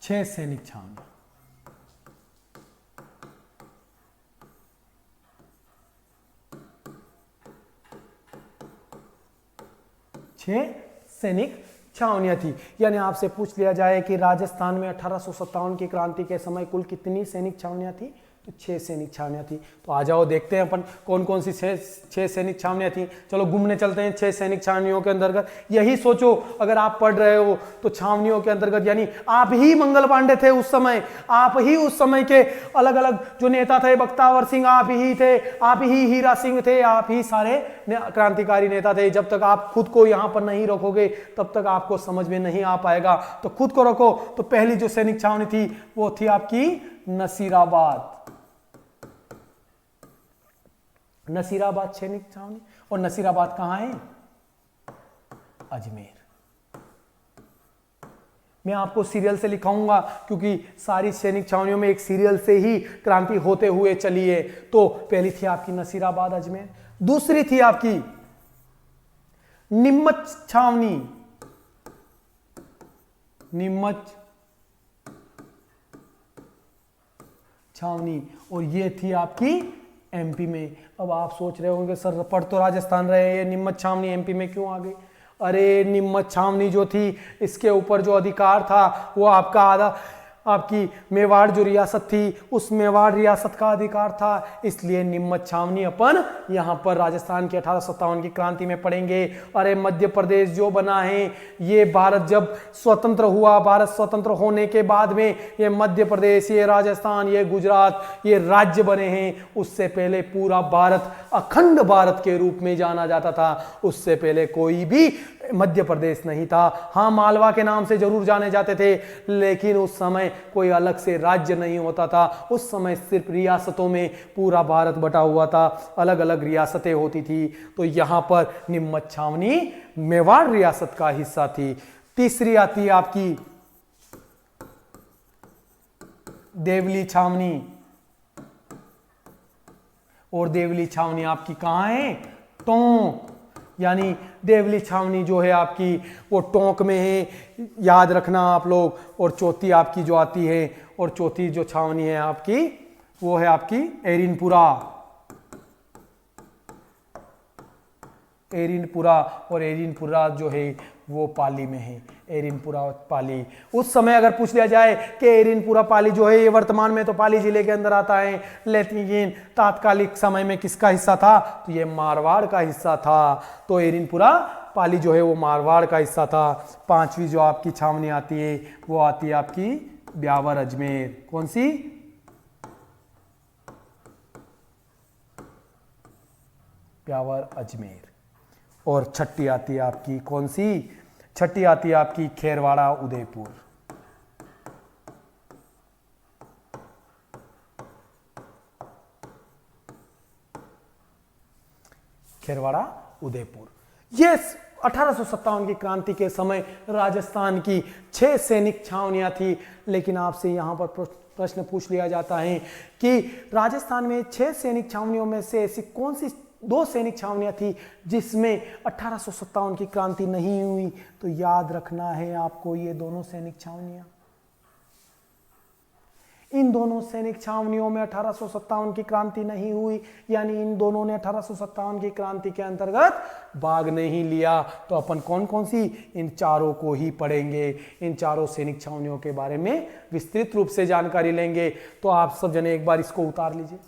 6 सैनिक छावनियां, 6 सैनिक छावनियां थी। यानी आपसे पूछ लिया जाए कि राजस्थान में 1857 की क्रांति के समय कुल कितनी सैनिक छावनियां थी, तो 6 सैनिक छावनियां थी। तो आ जाओ देखते हैं अपन कौन कौन सी 6 सैनिक छावनियां थी। चलो घूमने चलते हैं 6 सैनिक छावनियों के अंतर्गत। यही सोचो अगर आप पढ़ रहे हो तो छावनियों के अंतर्गत यानी आप ही मंगल पांडे थे उस समय, आप ही उस समय के अलग अलग जो नेता थे, बख्तावर सिंह आप ही थे, आप ही हीरा सिंह थे, आप ही सारे क्रांतिकारी नेता थे। जब तक आप खुद को यहां पर नहीं रखोगे तब तक आपको समझ में नहीं आ पाएगा। तो खुद को रखो। तो पहली जो सैनिक छावनी थी वो थी आपकी नसीराबाद। नसीराबाद सैनिक छावनी। और नसीराबाद कहां है? अजमेर। मैं आपको सीरियल से लिखाऊंगा क्योंकि सारी सैनिक छावनियों में एक सीरियल से ही क्रांति होते हुए चली है। तो पहली थी आपकी नसीराबाद अजमेर। दूसरी थी आपकी नीमच छावनी। नीमच छावनी और ये थी आपकी एमपी में। अब आप सोच रहे होंगे सर पढ़ तो राजस्थान रहे हैं, ये नीमच छावनी एमपी में क्यों आ गई? अरे नीमच छावनी जो थी इसके ऊपर जो अधिकार था वो आपका आधा आपकी मेवाड़ जो रियासत थी उस मेवाड़ रियासत का अधिकार था। इसलिए नीमच छावनी अपन यहां पर राजस्थान की 1857 की क्रांति में पढ़ेंगे। अरे मध्य प्रदेश जो बना है ये भारत जब स्वतंत्र हुआ, भारत स्वतंत्र होने के बाद में ये मध्य प्रदेश, ये राजस्थान, ये गुजरात, ये राज्य बने हैं। उससे पहले पूरा भारत अखंड भारत के रूप में जाना जाता था। उससे पहले कोई भी मध्य प्रदेश नहीं था। हाँ मालवा के नाम से जरूर जाने जाते थे लेकिन उस समय कोई अलग से राज्य नहीं होता था। उस समय सिर्फ रियासतों में पूरा भारत बटा हुआ था, अलग अलग रियासतें होती थी। तो यहां पर नीमच छावनी मेवाड़ रियासत का हिस्सा थी। तीसरी आती है आपकी देवली छावनी। और देवली छावनी आपकी कहां है? टोंक। यानी देवली छावनी जो है आपकी वो टोंक में है, याद रखना आप लोग। और चौथी आपकी जो आती है, और चौथी जो छावनी है आपकी वो है आपकी एरिनपुरा। एरिनपुरा और एरिनपुरा जो है वो पाली में है। एरिनपुरा पाली। उस समय अगर पूछ लिया जाए कि एरिनपुरा पाली जो है ये वर्तमान में तो पाली जिले के अंदर आता है लेकिन तात्कालिक समय में किसका हिस्सा था? तो ये मारवाड़ का हिस्सा था। तो एरिनपुरा पाली जो है वो मारवाड़ का हिस्सा था। पांचवी जो आपकी छावनी आती है वो आती है आपकी ब्यावर अजमेर। कौन सी? ब्यावर अजमेर। और छठी आती है आपकी कौन सी? छठी आती है आपकी खेरवाड़ा उदयपुर। खेरवाड़ा उदयपुर। ये 1857 की क्रांति के समय राजस्थान की 6 सैनिक छावनियां थी। लेकिन आपसे यहां पर प्रश्न पूछ लिया जाता है कि राजस्थान में 6 सैनिक छावनियों में से ऐसी कौन सी 2 सैनिक छावनियां थी जिसमें 1857 की क्रांति नहीं हुई? तो याद रखना है आपको ये दोनों सैनिक छावनियां। इन दोनों सैनिक छावनियों में 1857 की क्रांति नहीं हुई, यानी इन दोनों ने 1857 की क्रांति के अंतर्गत भाग नहीं लिया। तो अपन कौन कौन सी? इन चारों को ही पढ़ेंगे। इन चारों सैनिक छावनियों के बारे में विस्तृत रूप से जानकारी लेंगे। तो आप सब जने एक बार इसको उतार लीजिए।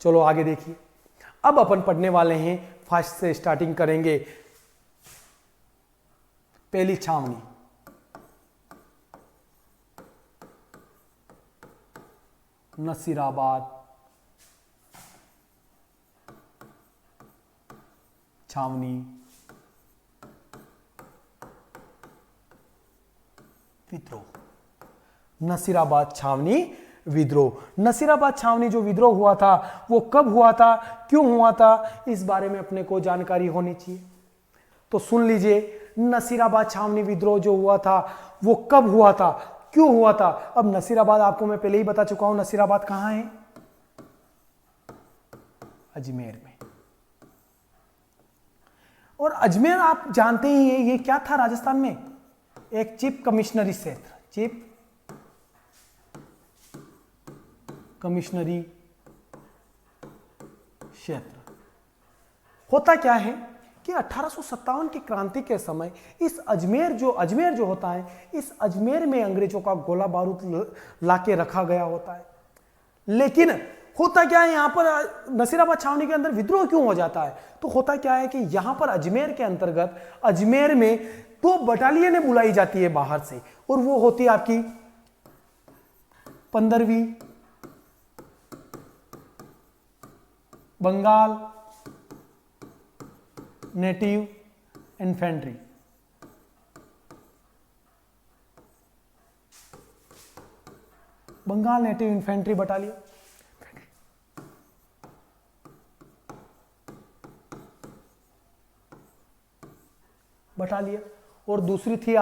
चलो आगे देखिए। अब अपन पढ़ने वाले हैं, फर्स्ट से स्टार्टिंग करेंगे। पहली छावनी नसीराबाद छावनी विद्रोह। नसीराबाद छावनी विद्रोह। नसीराबाद छावनी जो विद्रोह हुआ था वो कब हुआ था, क्यों हुआ था, इस बारे में अपने को जानकारी होनी चाहिए। तो सुन लीजिए, नसीराबाद छावनी विद्रोह जो हुआ था वो कब हुआ था, क्यों हुआ था। अब नसीराबाद आपको मैं पहले ही बता चुका हूं, नसीराबाद कहां है? अजमेर में। और अजमेर आप जानते ही हैं ये क्या था राजस्थान में? एक चीफ कमिश्नरी क्षेत्र, चीफ कमिश्नरी क्षेत्र। होता क्या है कि 1857 की क्रांति के समय इस अजमेर जो होता है, इस अजमेर में अंग्रेजों का गोला बारूद लाके रखा गया होता है। लेकिन होता क्या है, यहां पर नसीराबाद छावनी के अंदर विद्रोह क्यों हो जाता है? तो होता क्या है कि यहां पर अजमेर के अंतर्गत अजमेर में 2 बटालियनें बुलाई जाती है बाहर से, और वो होती है आपकी 15वीं Bengal native infantry, Bengal native infantry battalion, और दूसरी थी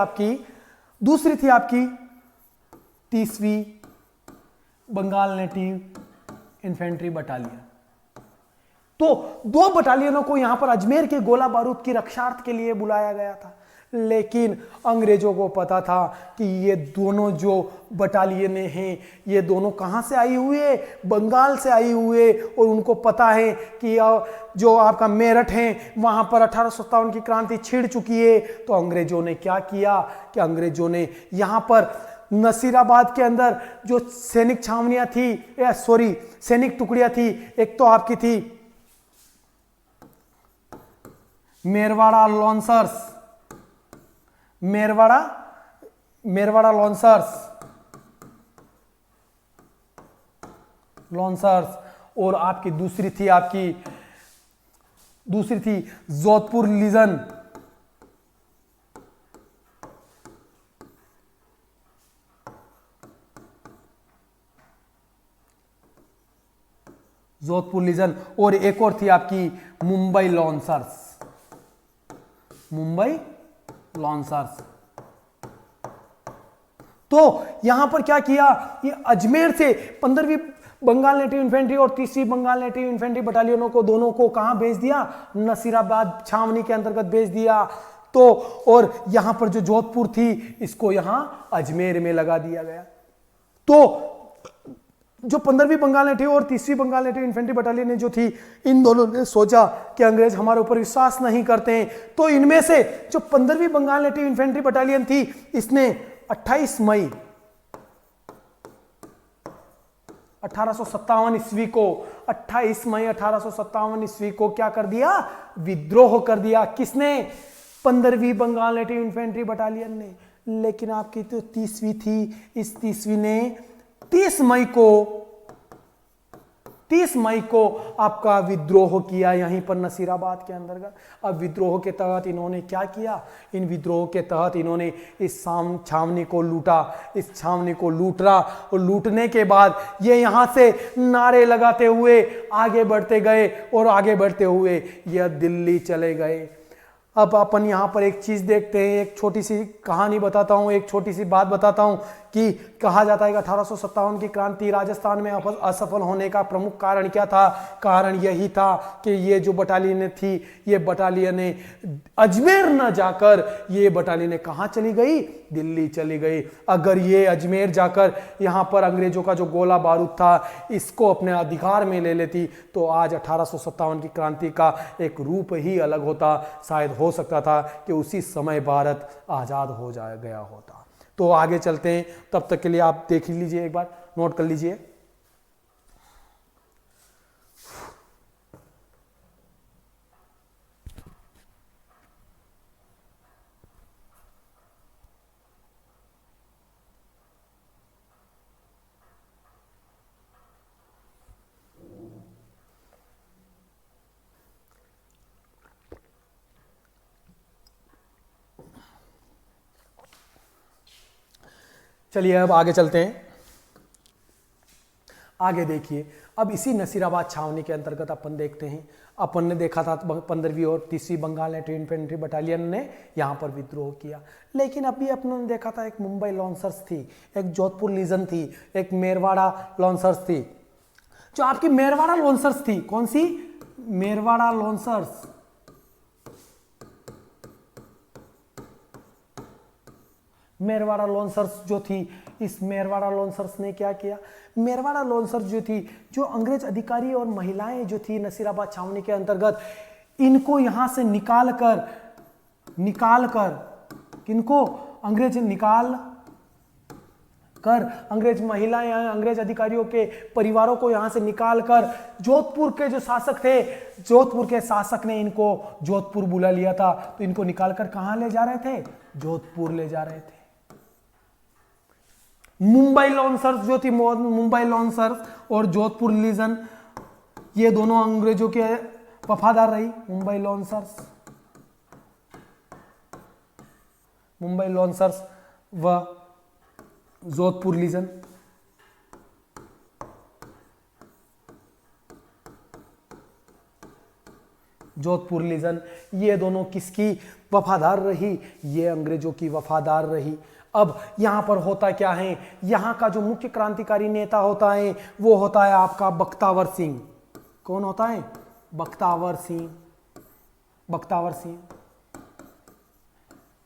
आपकी 30वीं बंगाल नेटिव इन्फेंट्री बटालियन। तो 2 बटालियनों को यहां पर अजमेर के गोला बारूद की रक्षार्थ के लिए बुलाया गया था। लेकिन अंग्रेजों को पता था कि ये दोनों जो बटालियनें हैं, ये दोनों कहां से आई हुई है? बंगाल से आई हुई है। और उनको पता है कि जो आपका मेरठ है वहां पर 1857 की क्रांति छिड़ चुकी है। तो अंग्रेजों ने क्या किया कि अंग्रेजों ने यहां पर नसीराबाद के अंदर जो सैनिक छावनियां थी, सैनिक टुकड़ियां थी, एक तो आपकी थी मेरवाड़ा लॉन्सर्स, और आपकी दूसरी थी जोधपुर लीजन, और एक और थी आपकी मुंबई लॉन्सर्स। तो यहां पर क्या किया, ये अजमेर से 15वीं बंगाल नेटिव इन्फेंट्री और 30वीं बंगाल नेटिव इन्फेंट्री बटालियनों को, दोनों को कहां भेज दिया? नसीराबाद छावनी के अंतर्गत भेज दिया। तो और यहां पर जो जोधपुर थी, इसको यहां अजमेर में लगा दिया गया। तो जो 15वीं बंगाल नेटिव और 30वीं बंगाल नेटिव इन्फेंट्री बटालियन ने जो थी, इन दोनों ने सोचा कि अंग्रेज हमारे ऊपर विश्वास नहीं करते हैं। तो इनमें से जो 15वीं बंगाल नेटिव इन्फेंट्री बटालियन थी, इसने 28 मई 1857 ईस्वी को क्या कर दिया? विद्रोह कर दिया। किसने? 15वीं बंगाल नेटिव इन्फेंट्री बटालियन ने। लेकिन आपकी तो 30वीं थी, इस 30वीं ने 30 मई को आपका विद्रोह किया यहीं पर नसीराबाद के अंतर्गत। अब विद्रोह के तहत इन्होंने क्या किया? इन विद्रोह के तहत इन्होंने इस छावनी को लूटा, इस छावनी को लूटा, और लूटने के बाद ये यहां से नारे लगाते हुए आगे बढ़ते गए, और आगे बढ़ते हुए यह दिल्ली चले गए। अब अपन यहां पर एक चीज देखते हैं, एक छोटी सी कहानी बताता हूं, एक छोटी सी बात बताता हूं कि कहा जाता है कि 1857 की क्रांति राजस्थान में असफल होने का प्रमुख कारण क्या था? कारण यही था कि ये जो बटालियनें थी, ये बटालियनें अजमेर न जाकर ये बटालियनें कहां चली गई? दिल्ली चली गई। अगर ये अजमेर जाकर यहां पर अंग्रेजों का जो गोला बारूद था, इसको अपने अधिकार में ले लेती, तो आज 1857 की क्रांति का एक रूप ही अलग होता। शायद हो सकता था कि उसी समय भारत आजाद हो गया होता। तो आगे चलते हैं, तब तक के लिए आप देख लीजिए, एक बार नोट कर लीजिए। चलिए अब आगे चलते हैं। आगे देखिए, अब इसी नसीराबाद छावनी के अंतर्गत अपन देखते हैं, अपन ने देखा था 15वीं और 30वीं बंगाल नेटिव इन्फेंट्री बटालियन ने यहां पर विद्रोह किया। लेकिन अभी अपन ने देखा था एक मुंबई लॉन्सर्स थी, एक जोधपुर लीजन थी, एक मेरवाड़ा लॉन्सर्स थी। जो आपकी मेरवाड़ा लॉन्सर्स थी, कौन सी? मेरवाड़ा लॉन्सर्स। मेरवाड़ा लॉन्सर्स जो थी, इस मेरवाड़ा लॉन्सर्स ने क्या किया? मेरवाड़ा लॉन्सर्स जो थी, जो अंग्रेज अधिकारी और महिलाएं जो थी नसीराबाद छावनी के अंतर्गत, इनको यहां से निकाल कर किनको, अंग्रेज निकाल कर, अंग्रेज महिलाएं, अंग्रेज अधिकारियों के परिवारों को यहां से निकालकर जोधपुर के जो शासक थे, जोधपुर के शासक ने इनको जोधपुर बुला लिया था, तो इनको निकालकर कहां ले जा रहे थे? जोधपुर ले जा रहे थे। मुंबई लॉन्सर्स जो थी, मुंबई लॉन्सर्स और जोधपुर लीजन, ये दोनों अंग्रेजों के वफादार रही। मुंबई लॉन्सर्स व जोधपुर लीजन। जोधपुर लीजन ये दोनों किसकी वफादार रही? ये अंग्रेजों की वफादार रही। अब यहां पर होता क्या है, यहां का जो मुख्य क्रांतिकारी नेता होता है वो होता है आपका बख्तावर सिंह। कौन होता है? बख्तावर सिंह।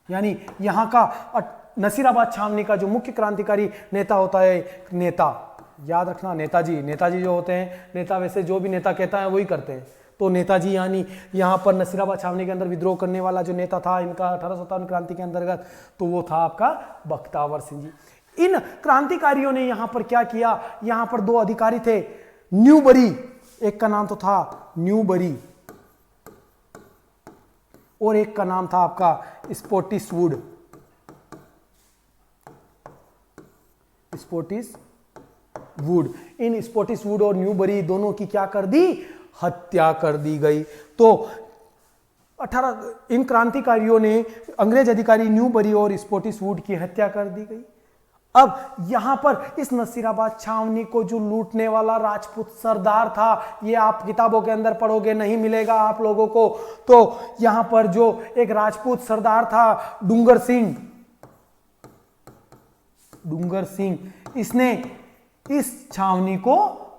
यानी यहां का नसीराबाद छावनी का जो मुख्य क्रांतिकारी नेता होता है, नेता याद रखना, नेताजी जो होते हैं, नेता वैसे जो भी नेता कहता है वही करते हैं, तो नेताजी यानी यहाँ पर नसीराबाद छावनी के अंदर विद्रोह करने वाला जो नेता था इनका 1857 क्रांति के अंतर्गत, तो वो था आपका बख्तावर सिंह जी। इन क्रांतिकारियों ने यहाँ पर क्या किया, यहाँ पर दो अधिकारी थे, न्यूबरी, एक का नाम तो था न्यूबरी और एक का नाम था आपका स्पोटिसवुड। इन स्पोटिसवुड और न्यूबरी दोनों की क्या कर दी? हत्या कर दी गई। तो 18 इन क्रांतिकारियों ने अंग्रेज अधिकारी न्यूबरी और स्पोटिसवुड की हत्या कर दी गई। अब यहां पर इस नसीराबाद छावनी को जो लूटने वाला राजपूत सरदार था, ये आप किताबों के अंदर पढ़ोगे, नहीं मिलेगा आप लोगों को। तो यहां पर जो एक राजपूत सरदार था डूंगर सिंह, इसने इस छावनी को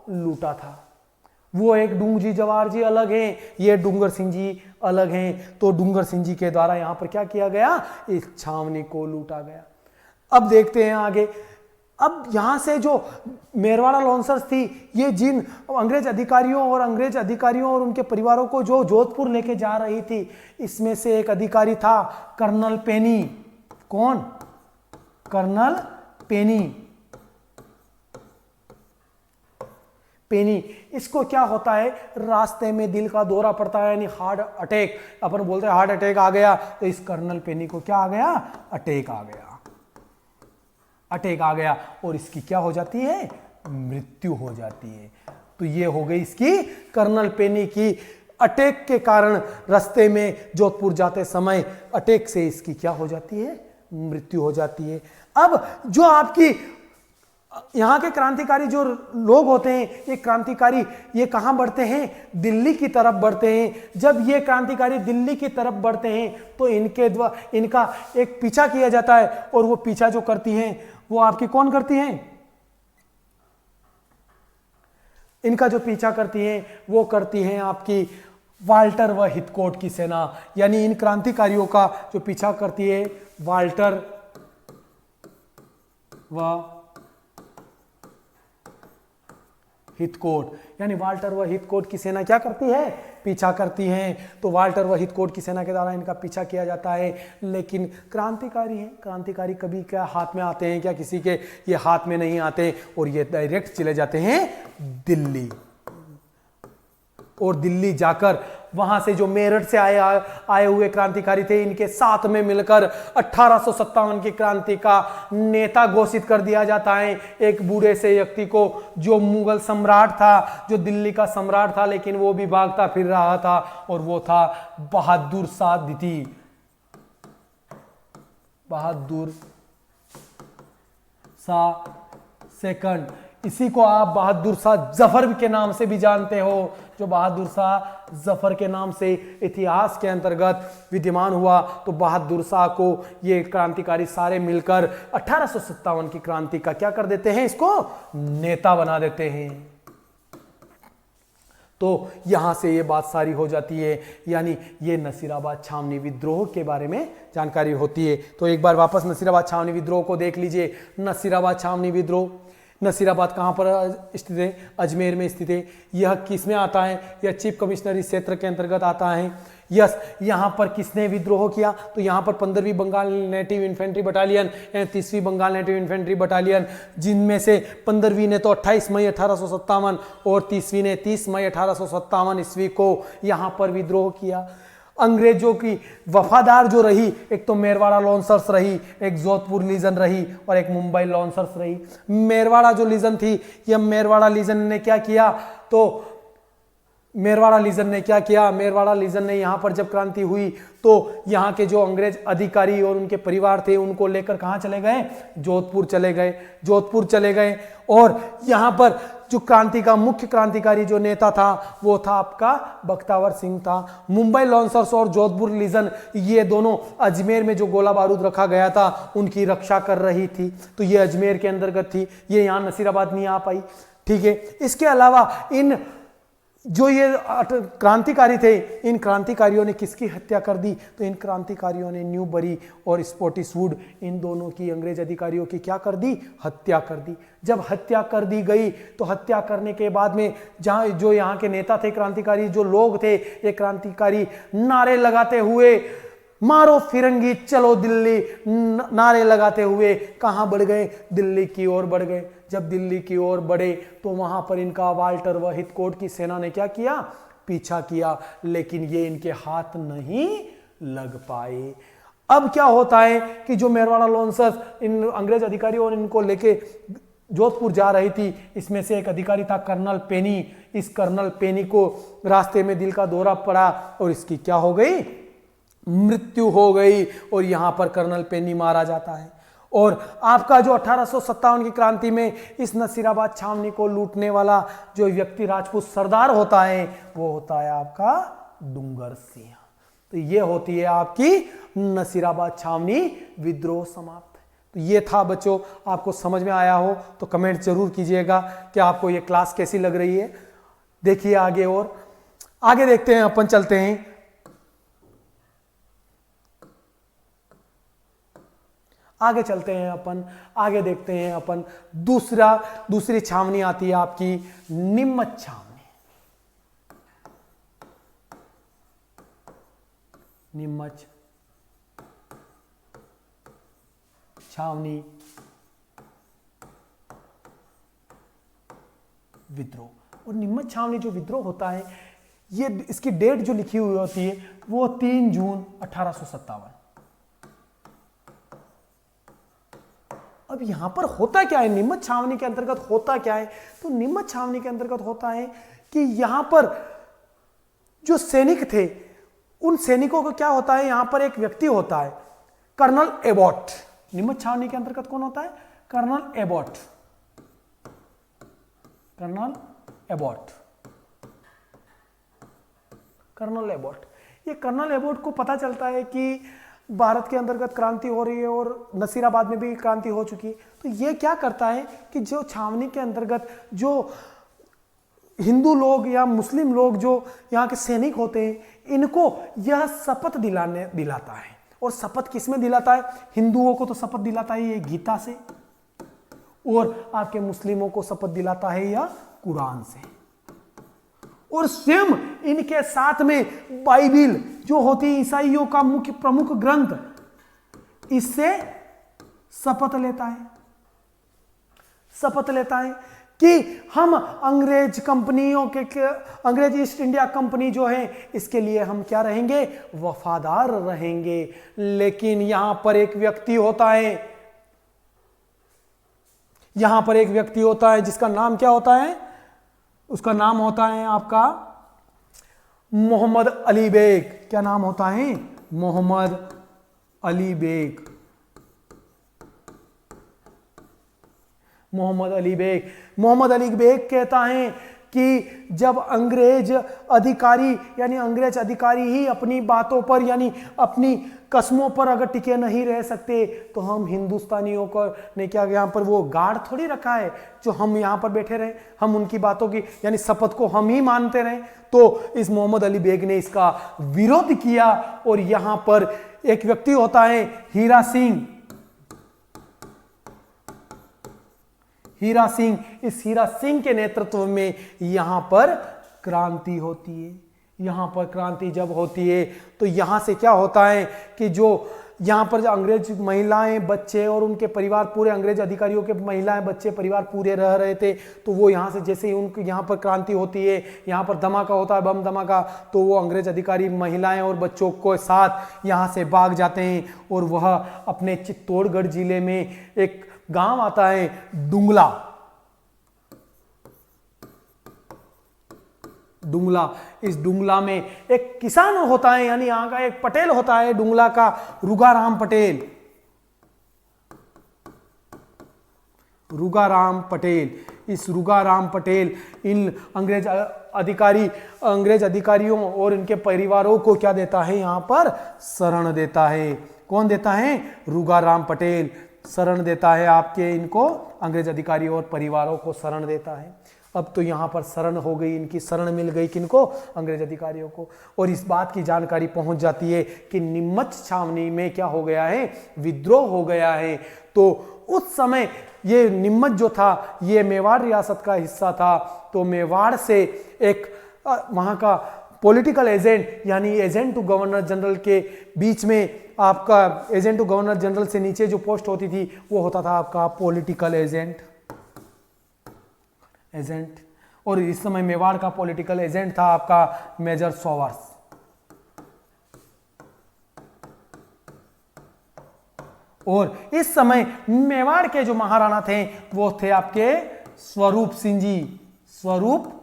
लूटा था। वो एक डूंगजी जवाहर जी अलग हैं, ये डूंगर सिंह जी अलग हैं। तो डूंगर सिंह जी के द्वारा यहां पर क्या किया गया? इस छावनी को लूटा गया। अब देखते हैं आगे। अब यहां से जो मेरवाड़ा लॉन्सर्स थी, ये जिन अंग्रेज अधिकारियों और उनके परिवारों को जो जोधपुर लेके जा रही थी, इसमें से एक अधिकारी था कर्नल पेनी। कौन? कर्नल पेनी। इसको क्या होता है, रास्ते में दिल का दौरा पड़ता है, यानी हार्ट अटैक, अपन बोलते हैं हार्ट अटैक आ गया, तो इस कर्नल पेनी को क्या आ गया? अटैक आ गया और इसकी क्या हो जाती है? मृत्यु हो जाती है। तो ये हो गई इसकी कर्नल पेनी की अटैक के कारण रास्ते में जोधपुर जाते समय अटैक से इसकी क्या हो जाती है? मृत्यु हो जाती है। अब जो आपकी यहाँ के क्रांतिकारी जो लोग होते हैं, ये क्रांतिकारी ये कहाँ बढ़ते हैं? दिल्ली की तरफ बढ़ते हैं। जब ये क्रांतिकारी दिल्ली की तरफ बढ़ते हैं तो इनका एक पीछा किया जाता है, और वो पीछा जो करती हैं वो आपकी कौन करती हैं? इनका जो पीछा करती हैं वो करती हैं आपकी वाल्टर व हिथकोट की सेना। यानी इन क्रांतिकारियों का जो पीछा करती है वाल्टर व हिथकोट, यानी वाल्टर व हिथकोट की सेना क्या करती है? पीछा करती हैं। तो वाल्टर व हिथकोट की सेना के द्वारा इनका पीछा किया जाता है। लेकिन क्रांतिकारी कभी क्या हाथ में आते हैं क्या? किसी के ये हाथ में नहीं आते, और ये डायरेक्ट चले जाते हैं दिल्ली। और दिल्ली जाकर वहां से जो मेरठ से आए हुए क्रांतिकारी थे, इनके साथ में मिलकर 1857 की क्रांति का नेता घोषित कर दिया जाता है एक बूढ़े से व्यक्ति को, जो मुगल सम्राट था, जो दिल्ली का सम्राट था, लेकिन वो भी भागता फिर रहा था, और वो था बहादुर शाह द्वितीय। बहादुर शाह सेकंड। इसी को आप बहादुर शाह जफर के नाम से भी जानते हो, जो बहादुर शाह जफर के नाम से इतिहास के अंतर्गत विद्यमान हुआ। तो बहादुर शाह को ये क्रांतिकारी सारे मिलकर 1857 की क्रांति का क्या कर देते हैं? इसको नेता बना देते हैं। तो यहां से ये बात सारी हो जाती है, यानी ये नसीराबाद छावनी विद्रोह के बारे में जानकारी होती है। तो एक बार वापस नसीराबाद छावनी विद्रोह को देख लीजिए। नसीराबाद छावनी विद्रोह, नसीराबाद कहाँ पर स्थित है? अजमेर में स्थित है। यह किस में आता है? यह चीफ कमिश्नरी क्षेत्र के अंतर्गत आता है। यस, यहाँ पर किसने विद्रोह किया? तो यहाँ पर 15वीं बंगाल नेटिव इन्फेंट्री बटालियन, 30वीं बंगाल नेटिव इन्फेंट्री बटालियन, जिनमें से 15वीं ने तो 28 मई 1857 और 30वीं ने 30 मई 1857 ईस्वी को यहाँ पर विद्रोह किया। अंग्रेजों की वफादार जो रही, एक तो मेरवाड़ा लॉन्सर्स रही, एक जोधपुर लीजन रही और एक मुंबई लॉन्सर्स रही। मेरवाड़ा जो लीजन थी, यह मेरवाड़ा लीजन ने क्या किया? तो मेरवाड़ा लीजन ने यहाँ पर जब क्रांति हुई तो यहाँ के जो अंग्रेज अधिकारी और उनके परिवार थे उनको लेकर कहाँ चले गए? जोधपुर चले गए। और यहाँ पर जो क्रांति का मुख्य क्रांतिकारी जो नेता था वो था आपका बख्तावर सिंह था। मुंबई लॉन्सर्स और जोधपुर लीजन, ये दोनों अजमेर में जो गोला बारूद रखा गया था उनकी रक्षा कर रही थी, तो ये अजमेर के अंतर्गत थी, ये यहाँ नसीराबाद नहीं आ पाई। ठीक है, इसके अलावा इन जो ये क्रांतिकारी थे, इन क्रांतिकारियों ने किसकी हत्या कर दी? तो इन क्रांतिकारियों ने न्यूबरी और स्पॉटिसवुड, इन दोनों की, अंग्रेज अधिकारियों की क्या कर दी? हत्या कर दी। जब हत्या कर दी गई तो हत्या करने के बाद में जहां जो यहाँ के नेता थे, क्रांतिकारी जो लोग थे, ये क्रांतिकारी नारे लगाते हुए मारो फिरंगी चलो दिल्ली, नारे लगाते हुए कहाँ बढ़ गए? दिल्ली की ओर बढ़ गए। जब दिल्ली की ओर बढ़े तो वहां पर इनका वाल्टर व हिथकोट की सेना ने क्या किया? पीछा किया, लेकिन ये इनके हाथ नहीं लग पाए। अब क्या होता है कि जो मेरवाड़ा लॉन्सर्स इन अंग्रेज अधिकारियों और इनको लेके जोधपुर जा रही थी, इसमें से एक अधिकारी था कर्नल पेनी। इस कर्नल पेनी को रास्ते में दिल का दौरा पड़ा और इसकी क्या हो गई? मृत्यु हो गई और यहां पर कर्नल पेनी मारा जाता है। और आपका जो 1857 की क्रांति में इस नसीराबाद छावनी को लूटने वाला जो व्यक्ति राजपूत सरदार होता है वो होता है आपका डूंगर सिंह। तो ये होती है आपकी नसीराबाद छावनी विद्रोह समाप्त। तो ये था बच्चों, आपको समझ में आया हो तो कमेंट जरूर कीजिएगा कि आपको ये क्लास कैसी लग रही है। देखिए आगे, और आगे देखते हैं, अपन चलते हैं। आगे चलते हैं अपन, आगे देखते हैं अपन। दूसरी छावनी आती है आपकी नीमच छावनी। नीमच छावनी विद्रोह। और नीमच छावनी जो विद्रोह होता है, ये इसकी डेट जो लिखी हुई होती है वो 3 जून 1857। अब यहां पर होता क्या है? नीमच छावनी के अंतर्गत होता क्या है? तो नीमच छावनी के अंतर्गत होता है कि यहां पर जो सैनिक थे, उन सैनिकों का क्या होता है? यहां पर एक व्यक्ति होता है कर्नल एबॉट। नीमच छावनी के अंतर्गत कौन होता है? Colonel Abbott. Colonel Abbott. Colonel Abbott. ये कर्नल एबॉट को पता चलता है कि भारत के अंतर्गत क्रांति हो रही है और नसीराबाद में भी क्रांति हो चुकी, तो ये क्या करता है कि जो छावनी के अंतर्गत जो हिंदू लोग या मुस्लिम लोग जो यहाँ के सैनिक होते हैं, इनको यह शपथ दिलाता है। और शपथ किस में दिलाता है? हिंदुओं को तो शपथ दिलाता है ये गीता से, और आपके मुस्लिमों को शपथ दिलाता है या कुरान से। और स्वयं इनके साथ में बाइबिल जो होती है ईसाइयों का मुख्य प्रमुख ग्रंथ, इससे शपथ लेता है कि हम अंग्रेज कंपनियों के अंग्रेज ईस्ट इंडिया कंपनी जो है इसके लिए हम क्या रहेंगे? वफादार रहेंगे। लेकिन यहां पर एक व्यक्ति होता है, जिसका नाम क्या होता है? उसका नाम होता है आपका मोहम्मद अली बेग। क्या नाम होता है? मोहम्मद अली बेग। मोहम्मद अली बेग कहता है कि जब अंग्रेज अधिकारी ही अपनी बातों पर यानी अपनी कस्मों पर अगर टिके नहीं रह सकते, तो हम हिंदुस्तानियों को ने क्या यहाँ पर वो गार्ड थोड़ी रखा है जो हम यहाँ पर बैठे रहे, हम उनकी बातों की यानी शपथ को हम ही मानते रहे। तो इस मोहम्मद अली बेग ने इसका विरोध किया। और यहाँ पर एक व्यक्ति होता है हीरा हीरा सिंह, इस हीरा सिंह के नेतृत्व में यहां पर क्रांति होती है। यहां पर क्रांति जब होती है तो यहां से क्या होता है कि जो यहाँ पर जो अंग्रेज महिलाएं, बच्चे और उनके परिवार, पूरे अंग्रेज अधिकारियों के महिलाएं, बच्चे, परिवार पूरे रह रहे थे, तो वो यहाँ से जैसे ही उनके यहाँ पर क्रांति होती है, यहाँ पर धमाका होता है, बम धमाका, तो वो अंग्रेज अधिकारी महिलाएं और बच्चों को साथ यहाँ से भाग जाते हैं और वह अपने चित्तौड़गढ़ जिले में एक गांव आता है डुंगला। डुंगला, इस डुंगला में एक किसान होता है, यानी यहां का एक पटेल होता है डुंगला का, रुगाराम पटेल। रुगाराम पटेल, इस रुगाराम पटेल इन अंग्रेज अधिकारियों और इनके परिवारों को क्या देता है, यहां पर शरण देता है। कौन देता है? रुगाराम पटेल शरण देता है आपके इनको, अंग्रेज अधिकारियों और परिवारों को शरण देता है। अब तो यहाँ पर शरण हो गई, इनकी शरण मिल गई किनको? अंग्रेज अधिकारियों को। और इस बात की जानकारी पहुंच जाती है कि नीमच छावनी में क्या हो गया है? विद्रोह हो गया है। तो उस समय ये नीमच जो था ये मेवाड़ रियासत का हिस्सा था। तो मेवाड़ से एक वहाँ का पॉलिटिकल एजेंट, यानी एजेंट टू गवर्नर जनरल के बीच में, आपका एजेंट टू गवर्नर जनरल से नीचे जो पोस्ट होती थी वो होता था आपका पॉलिटिकल एजेंट। और इस समय मेवाड़ का पॉलिटिकल एजेंट था आपका मेजर सोवर्स। और इस समय मेवाड़ के जो महाराणा थे वो थे आपके स्वरूप सिंह जी। स्वरूप,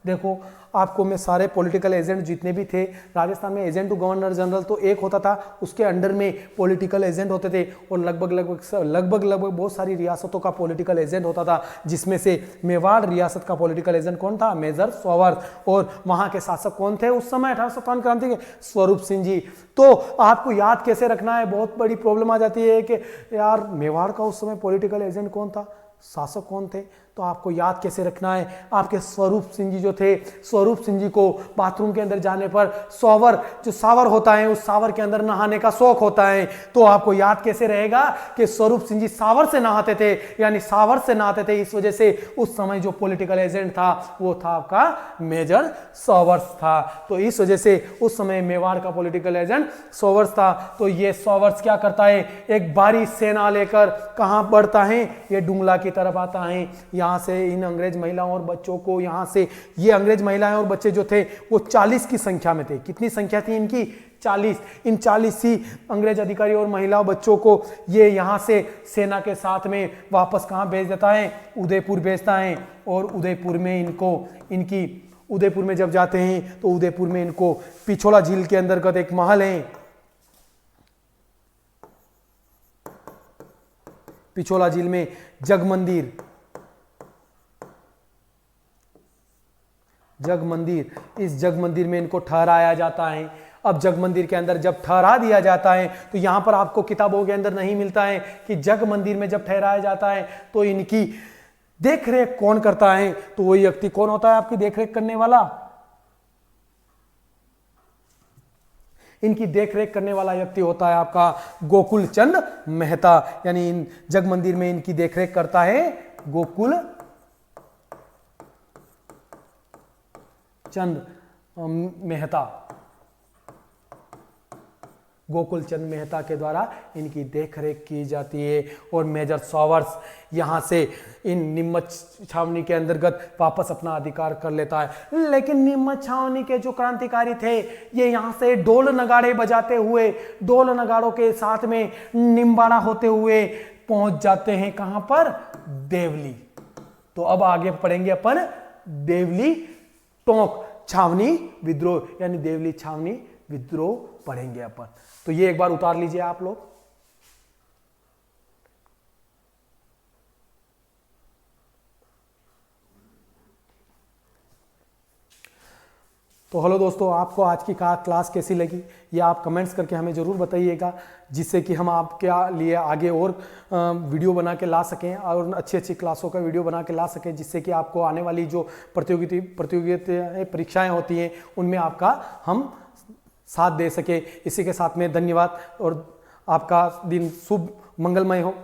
देखो आपको मैं सारे पॉलिटिकल एजेंट जितने भी थे राजस्थान में, एजेंट टू गवर्नर जनरल तो एक होता था, उसके अंडर में पॉलिटिकल एजेंट होते थे और लगभग बहुत सारी रियासतों का पॉलिटिकल एजेंट होता था, जिसमें से मेवाड़ रियासत का पॉलिटिकल एजेंट कौन था? मेजर सोवर्स। और वहां के शासक कौन थे उस समय 1857 क्रांति के? स्वरूप सिंह जी। तो आपको याद कैसे रखना है, बहुत बड़ी प्रॉब्लम आ जाती है कि यार मेवाड़ का उस समय पॉलिटिकल एजेंट कौन था, शासक कौन थे, तो आपको याद कैसे रखना है? आपके स्वरूप सिंह जी जो थे, स्वरूप सिंह जी को बाथरूम के अंदर जाने पर सोवर, जो सावर होता है, उस सावर के अंदर नहाने का शौक होता है। तो आपको याद कैसे रहेगा कि स्वरूप सिंह जी सावर से नहाते थे, यानी सावर से नहाते थे। इस वजह से उस समय जो पॉलिटिकल एजेंट था वो था आपका मेजर सोवर्स था। तो इस वजह से उस समय मेवाड़ का पॉलिटिकल एजेंट सोवर्स था। तो ये सोवर्स क्या करता है? एक भारी सेना लेकर कहां बढ़ता है? ये डुंगला की तरफ आता है। यहाँ से इन अंग्रेज महिलाओं और बच्चों को, यहाँ से ये अंग्रेज महिलाएं और बच्चे जो थे वो 40 की संख्या में थे। कितनी संख्या थी इनकी? 40। इन 40 ही अंग्रेज अधिकारी और महिलाओं बच्चों को ये यहाँ से सेना के साथ में वापस कहाँ भेज देता है? उदयपुर भेजता है। और उदयपुर में उदयपुर में जब जाते हैं तो उदयपुर में इनको पिछोला झील के अंतर्गत एक महल है, पिछोला झील में जगमंदिर, इस जगमंदिर में इनको ठहराया जाता है। अब जगमंदिर के अंदर जब ठहरा दिया जाता है तो यहां पर आपको किताबों के अंदर नहीं मिलता है कि जगमंदिर में जब ठहराया जाता है तो इनकी देखरेख कौन करता है। तो वही व्यक्ति कौन होता है आपकी देखरेख करने वाला? इनकी देखरेख करने वाला व्यक्ति होता है आपका गोकुल चंद मेहता। यानी इन जगमंदिर में इनकी देखरेख करता है गोकुल चंद मेहता। गोकुल चंद मेहता के द्वारा इनकी देखरेख की जाती है। और मेजर सोवर्स यहां से इन नीमच छावनी के अंतर्गत वापस अपना अधिकार कर लेता है। लेकिन नीमच छावनी के जो क्रांतिकारी थे ये यहां से ढोल नगाड़े बजाते हुए, ढोल नगाड़ों के साथ में निम्बाड़ा होते हुए पहुंच जाते हैं कहां पर? देवली। तो अब आगे पढ़ेंगे अपन देवली टोंक छावनी विद्रोह, यानी देवली छावनी विद्रोह पढ़ेंगे अपन। तो ये एक बार उतार लीजिए आप लोग। तो हेलो दोस्तों, आपको आज की क्लास कैसी लगी ये आप कमेंट्स करके हमें ज़रूर बताइएगा, जिससे कि हम आपके लिए आगे और वीडियो बना के ला सकें और अच्छी अच्छी क्लासों का वीडियो बना के ला सकें, जिससे कि आपको आने वाली जो प्रतियोगिता परीक्षाएं होती हैं उनमें आपका हम साथ दे सके। इसी के साथ में धन्यवाद और आपका दिन शुभ मंगलमय हो।